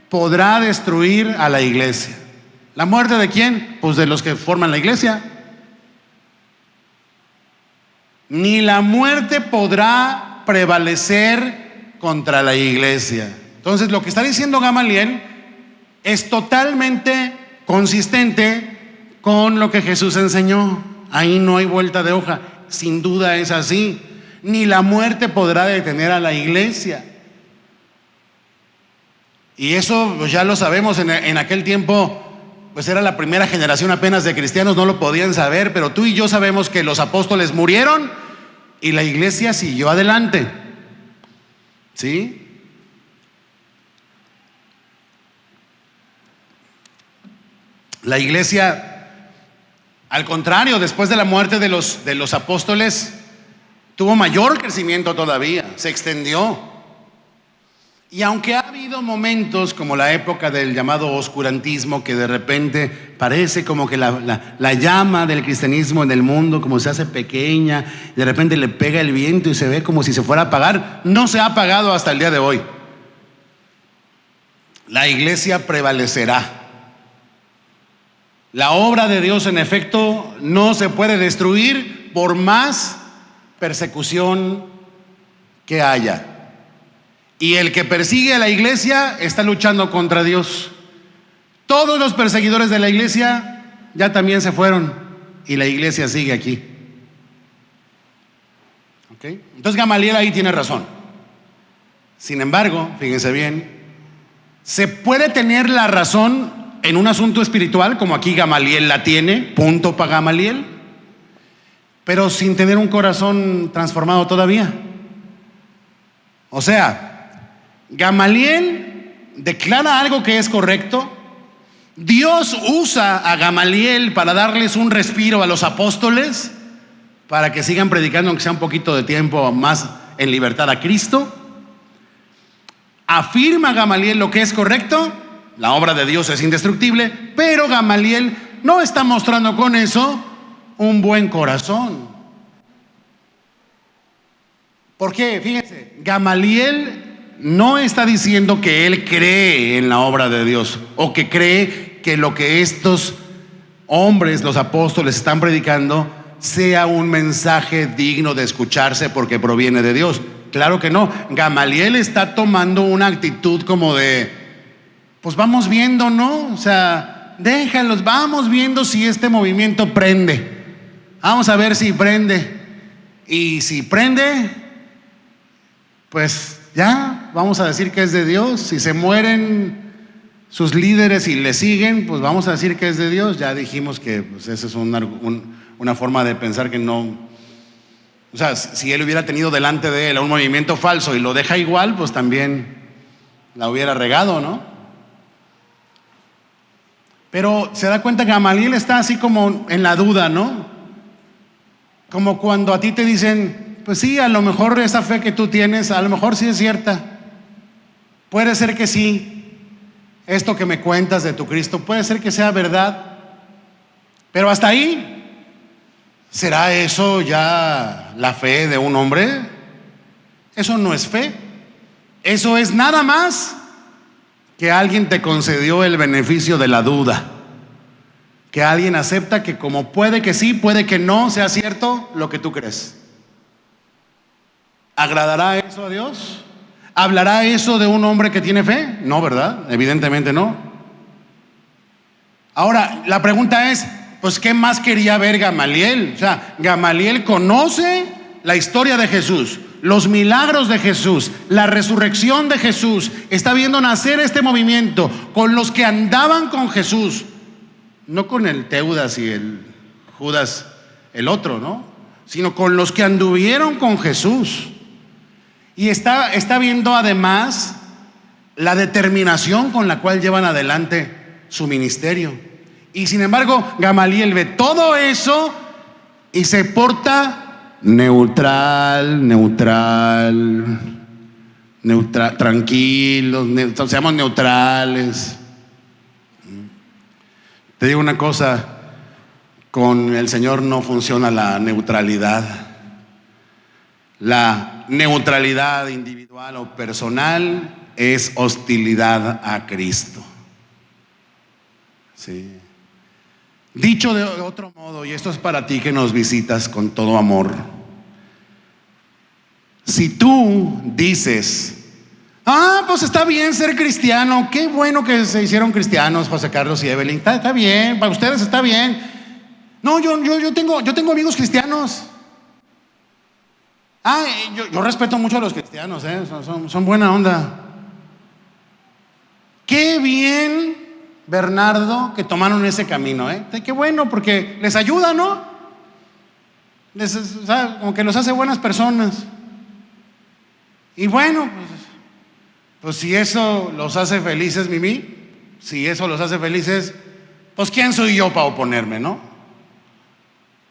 podrá destruir a la iglesia. ¿La muerte de quién? Pues de los que forman la iglesia. Ni la muerte podrá prevalecer contra la iglesia. Entonces, lo que está diciendo Gamaliel es totalmente consistente con lo que Jesús enseñó. Ahí no hay vuelta de hoja. Sin duda es así. Ni la muerte podrá detener a la iglesia. Y eso pues ya lo sabemos. En aquel tiempo pues era la primera generación apenas de cristianos, no lo podían saber, pero tú y yo sabemos que los apóstoles murieron y la iglesia siguió adelante. ¿Sí? La iglesia, al contrario, después de la muerte de los apóstoles, tuvo mayor crecimiento todavía, se extendió. Y aunque ha habido momentos como la época del llamado oscurantismo, que de repente parece como que la llama del cristianismo en el mundo como se hace pequeña, de repente le pega el viento y se ve como si se fuera a apagar, no se ha apagado hasta el día de hoy. La iglesia prevalecerá. La obra de Dios, en efecto, no se puede destruir por más persecución que haya. Y el que persigue a la iglesia está luchando contra Dios. Todos los perseguidores de la iglesia ya también se fueron y la iglesia sigue aquí. ¿Okay? Entonces Gamaliel ahí tiene razón. Sin embargo, fíjense bien, se puede tener la razón en un asunto espiritual, como aquí Gamaliel la tiene, punto para Gamaliel, pero sin tener un corazón transformado todavía. O sea, Gamaliel declara algo que es correcto. Dios usa a Gamaliel para darles un respiro a los apóstoles, para que sigan predicando, aunque sea un poquito de tiempo más, en libertad a Cristo. Afirma Gamaliel lo que es correcto. La obra de Dios es indestructible, pero Gamaliel no está mostrando con eso un buen corazón. ¿Por qué? Fíjense, Gamaliel no está diciendo que él cree en la obra de Dios, o que cree que lo que estos hombres, los apóstoles, están predicando sea un mensaje digno de escucharse porque proviene de Dios. Claro que no. Gamaliel está tomando una actitud como de, pues vamos viendo, ¿no? O sea, déjalos, vamos viendo si este movimiento prende. Vamos a ver si prende. Y si prende, pues ya, vamos a decir que es de Dios. Si se mueren sus líderes y le siguen, pues vamos a decir que es de Dios. Ya dijimos que pues, esa es una forma de pensar que no. O sea, si él hubiera tenido delante de él a un movimiento falso y lo deja igual, pues también la hubiera regado, ¿no? Pero se da cuenta que Gamaliel está así como en la duda, ¿no? Como cuando a ti te dicen, pues sí, a lo mejor esa fe que tú tienes, a lo mejor sí es cierta. Puede ser que sí. Esto que me cuentas de tu Cristo, puede ser que sea verdad. Pero hasta ahí. ¿Será eso ya la fe de un hombre? Eso no es fe. Eso es nada más que alguien te concedió el beneficio de la duda. Que alguien acepta que como puede que sí, puede que no sea cierto lo que tú crees. ¿Agradará eso a Dios? ¿Hablará eso de un hombre que tiene fe? No, ¿verdad? Evidentemente no. Ahora, la pregunta es, pues ¿qué más quería ver Gamaliel? O sea, Gamaliel conoce la historia de Jesús, los milagros de Jesús, la resurrección de Jesús. Está viendo nacer este movimiento con los que andaban con Jesús. No con el Teudas y el Judas, el otro, ¿no? Sino con los que anduvieron con Jesús. Y está viendo además la determinación con la cual llevan adelante su ministerio. Y sin embargo, Gamaliel ve todo eso y se porta neutral, tranquilos, seamos neutrales. Te digo una cosa, con el Señor no funciona la neutralidad. La neutralidad individual o personal es hostilidad a Cristo. Sí. Dicho de otro modo, y esto es para ti que nos visitas con todo amor. Si tú dices, pues está bien ser cristiano, qué bueno que se hicieron cristianos, José Carlos y Evelyn, está bien, para ustedes está bien. No, yo tengo amigos cristianos. Yo respeto mucho a los cristianos, son buena onda. Qué bien, Bernardo, que tomaron ese camino, qué bueno, porque les ayuda, ¿no? O sea, como que los hace buenas personas. Y bueno, pues si eso los hace felices, Mimi, si eso los hace felices, pues ¿quién soy yo para oponerme, no?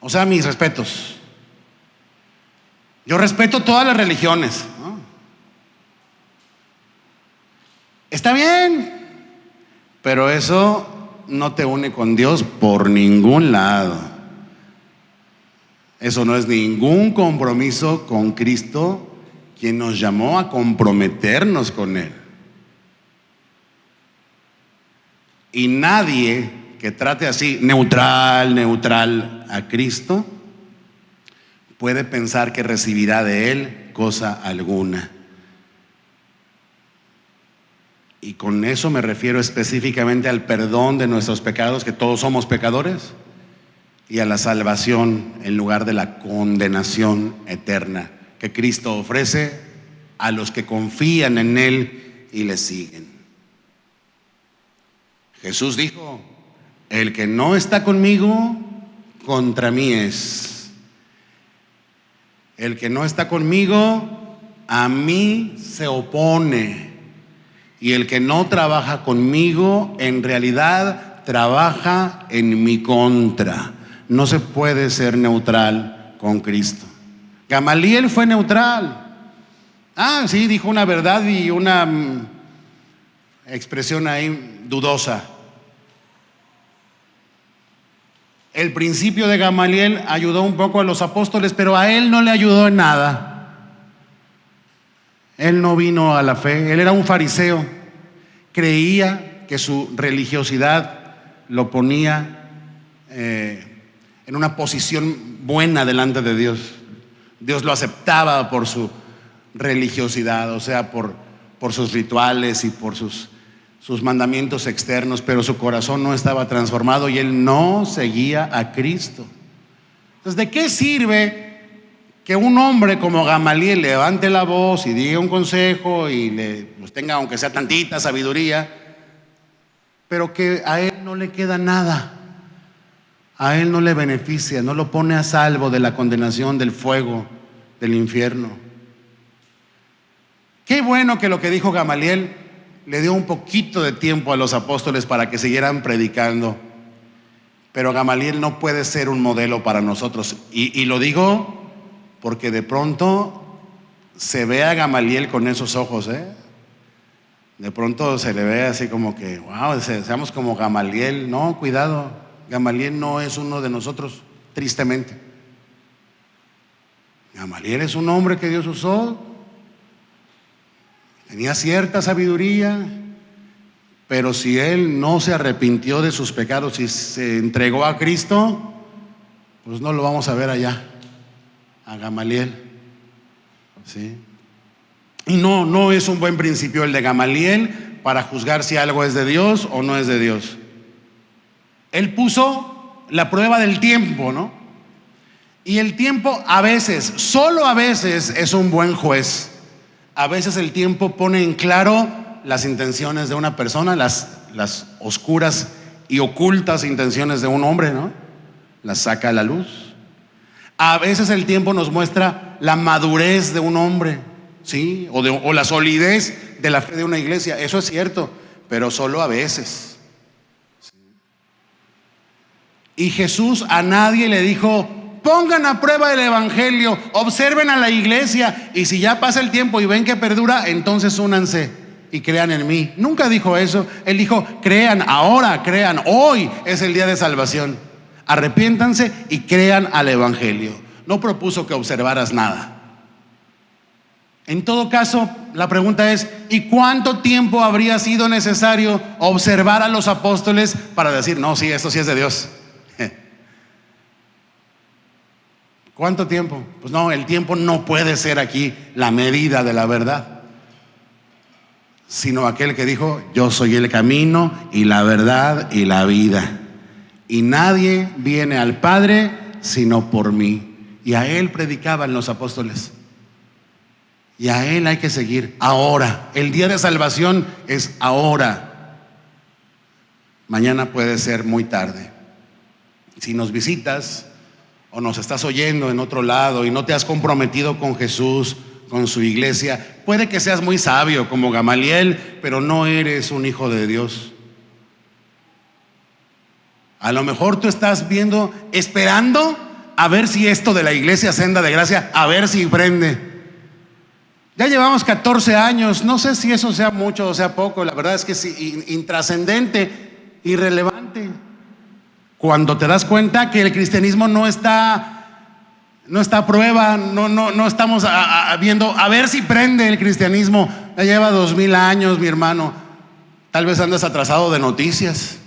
O sea, mis respetos. Yo respeto todas las religiones, ¿no? Está bien, pero eso no te une con Dios por ningún lado. Eso no es ningún compromiso con Cristo, quien nos llamó a comprometernos con Él. Y nadie que trate así, neutral a Cristo, puede pensar que recibirá de Él cosa alguna. Y con eso me refiero específicamente al perdón de nuestros pecados, que todos somos pecadores, y a la salvación en lugar de la condenación eterna que Cristo ofrece a los que confían en Él y le siguen. Jesús dijo, el que no está conmigo, contra mí es. El que no está conmigo, a mí se opone. Y el que no trabaja conmigo, en realidad trabaja en mi contra. No se puede ser neutral con Cristo. Gamaliel fue neutral. Sí, dijo una verdad y una expresión ahí dudosa. El principio de Gamaliel ayudó un poco a los apóstoles, pero a él no le ayudó en nada. Él no vino a la fe, él era un fariseo. Creía que su religiosidad lo ponía en una posición buena delante de Dios. Dios lo aceptaba por su religiosidad, o sea, por sus rituales y por sus mandamientos externos, pero su corazón no estaba transformado y él no seguía a Cristo. Entonces, ¿de qué sirve que un hombre como Gamaliel levante la voz y diga un consejo y pues tenga aunque sea tantita sabiduría, pero que a él no le queda nada? A él no le beneficia, no lo pone a salvo de la condenación, del fuego, del infierno. Qué bueno que lo que dijo Gamaliel le dio un poquito de tiempo a los apóstoles para que siguieran predicando. Pero Gamaliel no puede ser un modelo para nosotros. Y lo digo porque de pronto se ve a Gamaliel con esos ojos, ¿eh? De pronto se le ve así como que, wow, seamos como Gamaliel. No, cuidado, Gamaliel no es uno de nosotros, tristemente. Gamaliel es un hombre que Dios usó, tenía cierta sabiduría, pero si él no se arrepintió de sus pecados y se entregó a Cristo, pues no lo vamos a ver allá, a Gamaliel, ¿sí? Y no es un buen principio el de Gamaliel para juzgar si algo es de Dios o no es de Dios. Él puso la prueba del tiempo, ¿no? Y el tiempo a veces, solo a veces, es un buen juez. A veces el tiempo pone en claro las intenciones de una persona, las oscuras y ocultas intenciones de un hombre, ¿no? Las saca a la luz. A veces el tiempo nos muestra la madurez de un hombre, ¿sí? O la solidez de la fe de una iglesia. Eso es cierto, pero solo a veces. ¿Sí? Y Jesús a nadie le dijo: pongan a prueba el evangelio, observen a la iglesia, y si ya pasa el tiempo y ven que perdura, entonces únanse y crean en mí. Nunca dijo eso. Él dijo: crean ahora, crean, hoy es el día de salvación. Arrepiéntanse y crean al evangelio. No propuso que observaras nada. En todo caso, la pregunta es: ¿y cuánto tiempo habría sido necesario observar a los apóstoles para decir, no, sí, esto sí es de Dios? ¿Cuánto tiempo? Pues no, el tiempo no puede ser aquí la medida de la verdad, sino aquel que dijo: yo soy el camino y la verdad y la vida, y nadie viene al Padre sino por mí. Y a él predicaban los apóstoles, y a él hay que seguir ahora. El día de salvación es ahora. Mañana puede ser muy tarde. Si nos visitas o nos estás oyendo en otro lado y no te has comprometido con Jesús, con su iglesia, puede que seas muy sabio como Gamaliel, pero no eres un hijo de Dios. A lo mejor tú estás viendo, esperando a ver si esto de la iglesia Senda de Gracia, a ver si prende. Ya llevamos 14 años, no sé si eso sea mucho o sea poco, la verdad es que es intrascendente, irrelevante. Cuando te das cuenta que el cristianismo no está a prueba, no estamos viendo a ver si prende el cristianismo. Ya lleva 2000 años, mi hermano. Tal vez andas atrasado de noticias.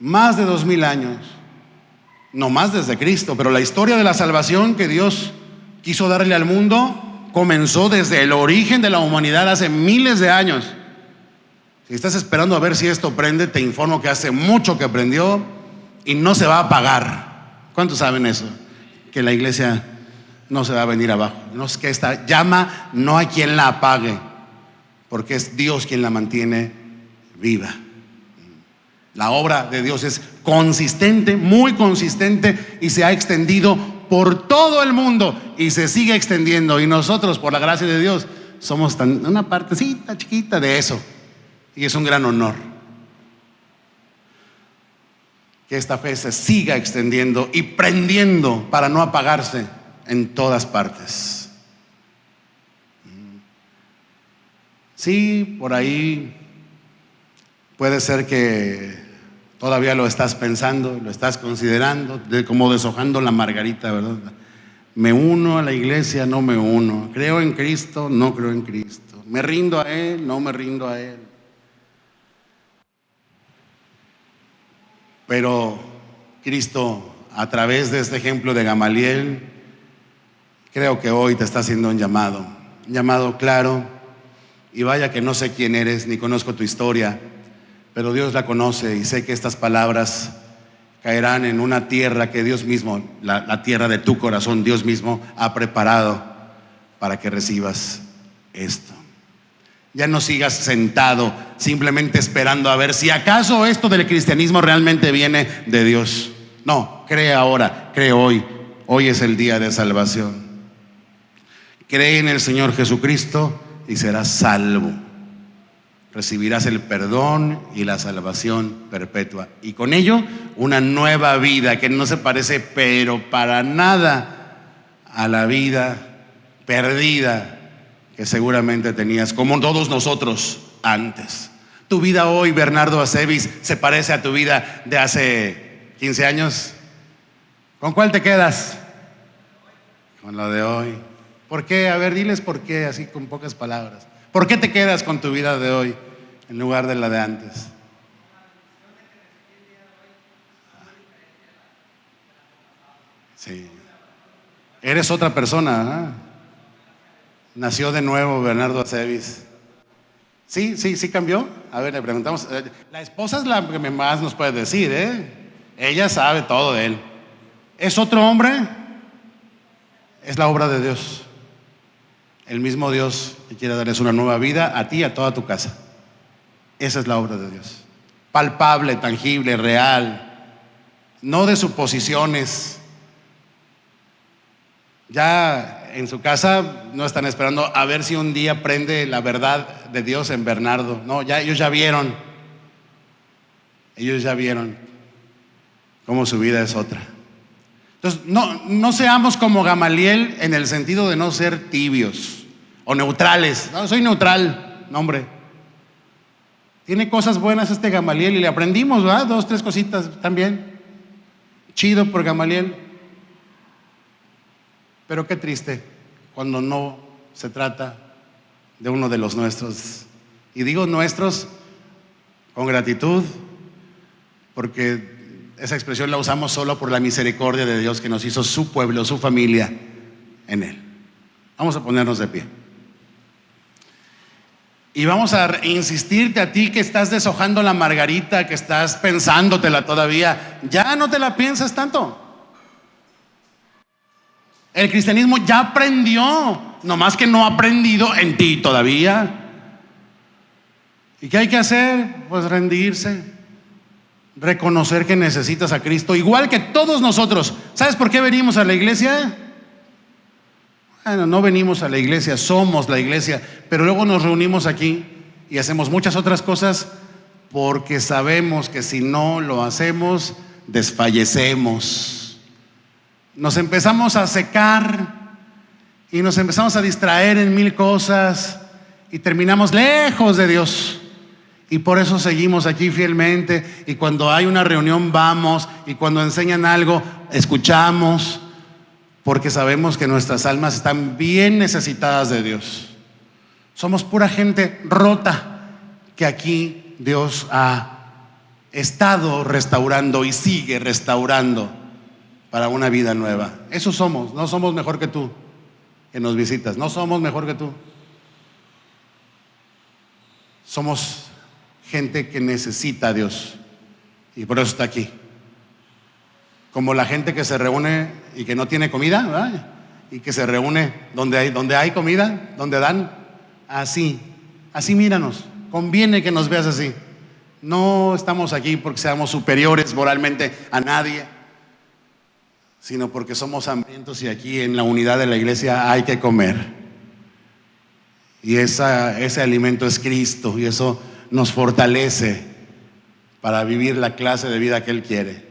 Más de 2000 años. No más desde Cristo, pero la historia de la salvación que Dios quiso darle al mundo comenzó desde el origen de la humanidad hace miles de años. Si estás esperando a ver si esto prende, te informo que hace mucho que prendió y no se va a apagar. ¿Cuántos saben eso? Que la iglesia no se va a venir abajo. No es que esta llama no hay quien la apague, porque es Dios quien la mantiene viva. La obra de Dios es consistente, muy consistente, y se ha extendido por todo el mundo y se sigue extendiendo. Y nosotros, por la gracia de Dios, somos una partecita chiquita de eso. Y es un gran honor que esta fe se siga extendiendo y prendiendo para no apagarse en todas partes. Sí, por ahí puede ser que todavía lo estás pensando, lo estás considerando, como deshojando la margarita, ¿verdad? Me uno a la iglesia, no me uno. Creo en Cristo, no creo en Cristo. Me rindo a Él, no me rindo a Él. Pero Cristo, a través de este ejemplo de Gamaliel, creo que hoy te está haciendo un llamado claro. Y vaya que no sé quién eres, ni conozco tu historia, pero Dios la conoce y sé que estas palabras caerán en una tierra que Dios mismo, la tierra de tu corazón, Dios mismo ha preparado para que recibas esto. Ya no sigas sentado simplemente esperando a ver si acaso esto del cristianismo realmente viene de Dios. No, cree ahora, cree hoy. Hoy es el día de salvación. Cree en el Señor Jesucristo y serás salvo. Recibirás el perdón y la salvación perpetua. Y con ello, una nueva vida que no se parece, pero para nada, a la vida perdida que seguramente tenías, como todos nosotros antes. Tu vida hoy, Bernardo Acevis, se parece a tu vida de hace 15 años. ¿Con cuál te quedas? Con la de hoy. ¿Por qué? A ver, diles por qué, así con pocas palabras. ¿Por qué te quedas con tu vida de hoy en lugar de la de antes? Sí. Eres otra persona, ¿eh? Nació de nuevo Bernardo Acevis. Sí cambió. A ver, le preguntamos. La esposa es la que más nos puede decir, ¿eh? Ella sabe todo de él. ¿Es otro hombre? Es la obra de Dios. El mismo Dios que quiere darles una nueva vida a ti y a toda tu casa. Esa es la obra de Dios. Palpable, tangible, real. No de suposiciones. Ya en su casa no están esperando a ver si un día prende la verdad de Dios en Bernardo. No, ya ellos ya vieron. Ellos ya vieron cómo su vida es otra. Entonces, no seamos como Gamaliel en el sentido de no ser tibios o neutrales. No, soy neutral. No, hombre. Tiene cosas buenas este Gamaliel y le aprendimos, ¿verdad? 2, 3 cositas también. Chido por Gamaliel. Pero qué triste cuando no se trata de uno de los nuestros. Y digo nuestros con gratitud, porque esa expresión la usamos solo por la misericordia de Dios que nos hizo su pueblo, su familia en Él. Vamos a ponernos de pie. Y vamos a insistirte a ti que estás deshojando la margarita, que estás pensándotela todavía. Ya no te la piensas tanto. El cristianismo ya aprendió, nomás que no ha aprendido en ti todavía. ¿Y qué hay que hacer? Pues rendirse, reconocer que necesitas a Cristo, igual que todos nosotros. ¿Sabes por qué venimos a la iglesia? Bueno, no venimos a la iglesia, somos la iglesia, pero luego nos reunimos aquí y hacemos muchas otras cosas porque sabemos que si no lo hacemos, desfallecemos. Nos empezamos a secar y nos empezamos a distraer en mil cosas y terminamos lejos de Dios. Y por eso seguimos aquí fielmente, y cuando hay una reunión vamos, y cuando enseñan algo escuchamos, porque sabemos que nuestras almas están bien necesitadas de Dios. Somos pura gente rota que aquí Dios ha estado restaurando y sigue restaurando para una vida nueva. Eso somos. No somos mejor que tú que nos visitas. No somos mejor que tú. Somos gente que necesita a Dios y por eso está aquí. Como la gente que se reúne y que no tiene comida, ¿verdad? Y que se reúne donde hay comida, donde dan. Así míranos. Conviene que nos veas así. No estamos aquí porque seamos superiores moralmente a nadie, sino porque somos hambrientos y aquí en la unidad de la iglesia hay que comer. Y ese alimento es Cristo, y eso nos fortalece para vivir la clase de vida que Él quiere,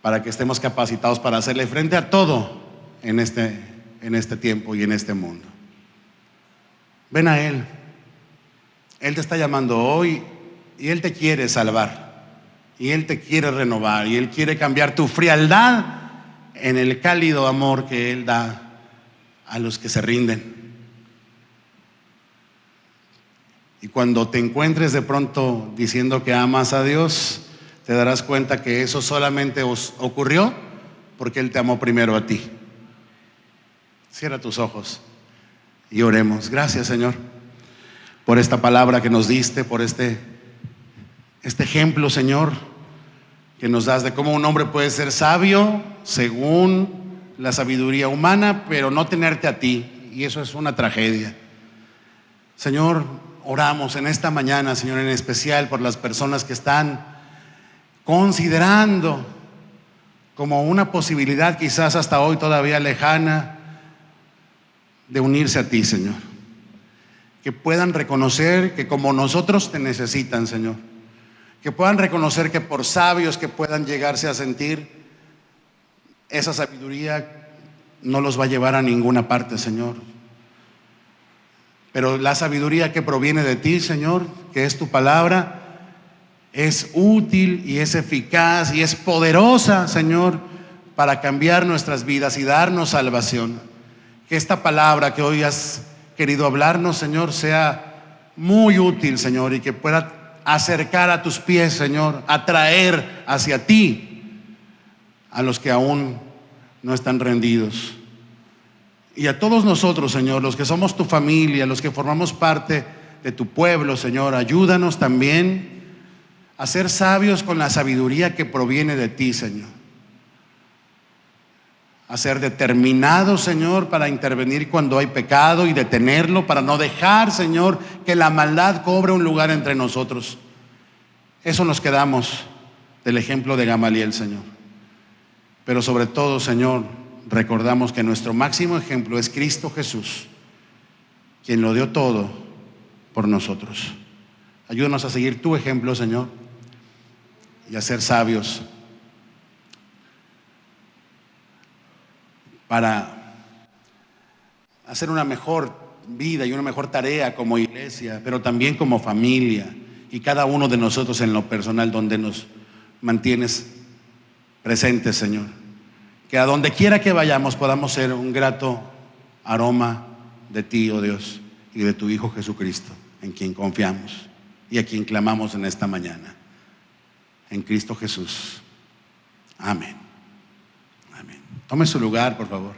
para que estemos capacitados para hacerle frente a todo en este tiempo y en este mundo. Ven a Él. Él te está llamando hoy y Él te quiere salvar. Y Él te quiere renovar, y Él quiere cambiar tu frialdad en el cálido amor que Él da a los que se rinden. Y cuando te encuentres de pronto diciendo que amas a Dios, te darás cuenta que eso solamente ocurrió porque Él te amó primero a ti. Cierra tus ojos y oremos. Gracias, Señor, por esta palabra que nos diste, por este ejemplo, Señor, que nos das de cómo un hombre puede ser sabio según la sabiduría humana, pero no tenerte a ti, y eso es una tragedia. Señor, oramos en esta mañana, Señor, en especial por las personas que están considerando como una posibilidad quizás hasta hoy todavía lejana de unirse a ti, Señor. Que puedan reconocer que como nosotros te necesitan, Señor. Que puedan reconocer que por sabios que puedan llegarse a sentir, esa sabiduría no los va a llevar a ninguna parte, Señor. Pero la sabiduría que proviene de ti, Señor, que es tu palabra, es útil y es eficaz y es poderosa, Señor, para cambiar nuestras vidas y darnos salvación. Que esta palabra que hoy has querido hablarnos, Señor, sea muy útil, Señor, y que pueda acercar a tus pies, Señor, atraer hacia ti a los que aún no están rendidos. Y a todos nosotros, Señor, los que somos tu familia, los que formamos parte de tu pueblo, Señor, ayúdanos también a ser sabios con la sabiduría que proviene de ti, Señor. A ser determinados, Señor, para intervenir cuando hay pecado y detenerlo, para no dejar, Señor, que la maldad cobre un lugar entre nosotros. Eso nos quedamos del ejemplo de Gamaliel, Señor. Pero sobre todo, Señor, recordamos que nuestro máximo ejemplo es Cristo Jesús, quien lo dio todo por nosotros. Ayúdanos a seguir tu ejemplo, Señor, y a ser sabios para hacer una mejor vida y una mejor tarea como iglesia, pero también como familia, y cada uno de nosotros en lo personal, donde nos mantienes presentes, Señor. Que a donde quiera que vayamos podamos ser un grato aroma de ti, oh Dios, y de tu Hijo Jesucristo, en quien confiamos y a quien clamamos en esta mañana. En Cristo Jesús. Amén. Amén. Tome su lugar, por favor.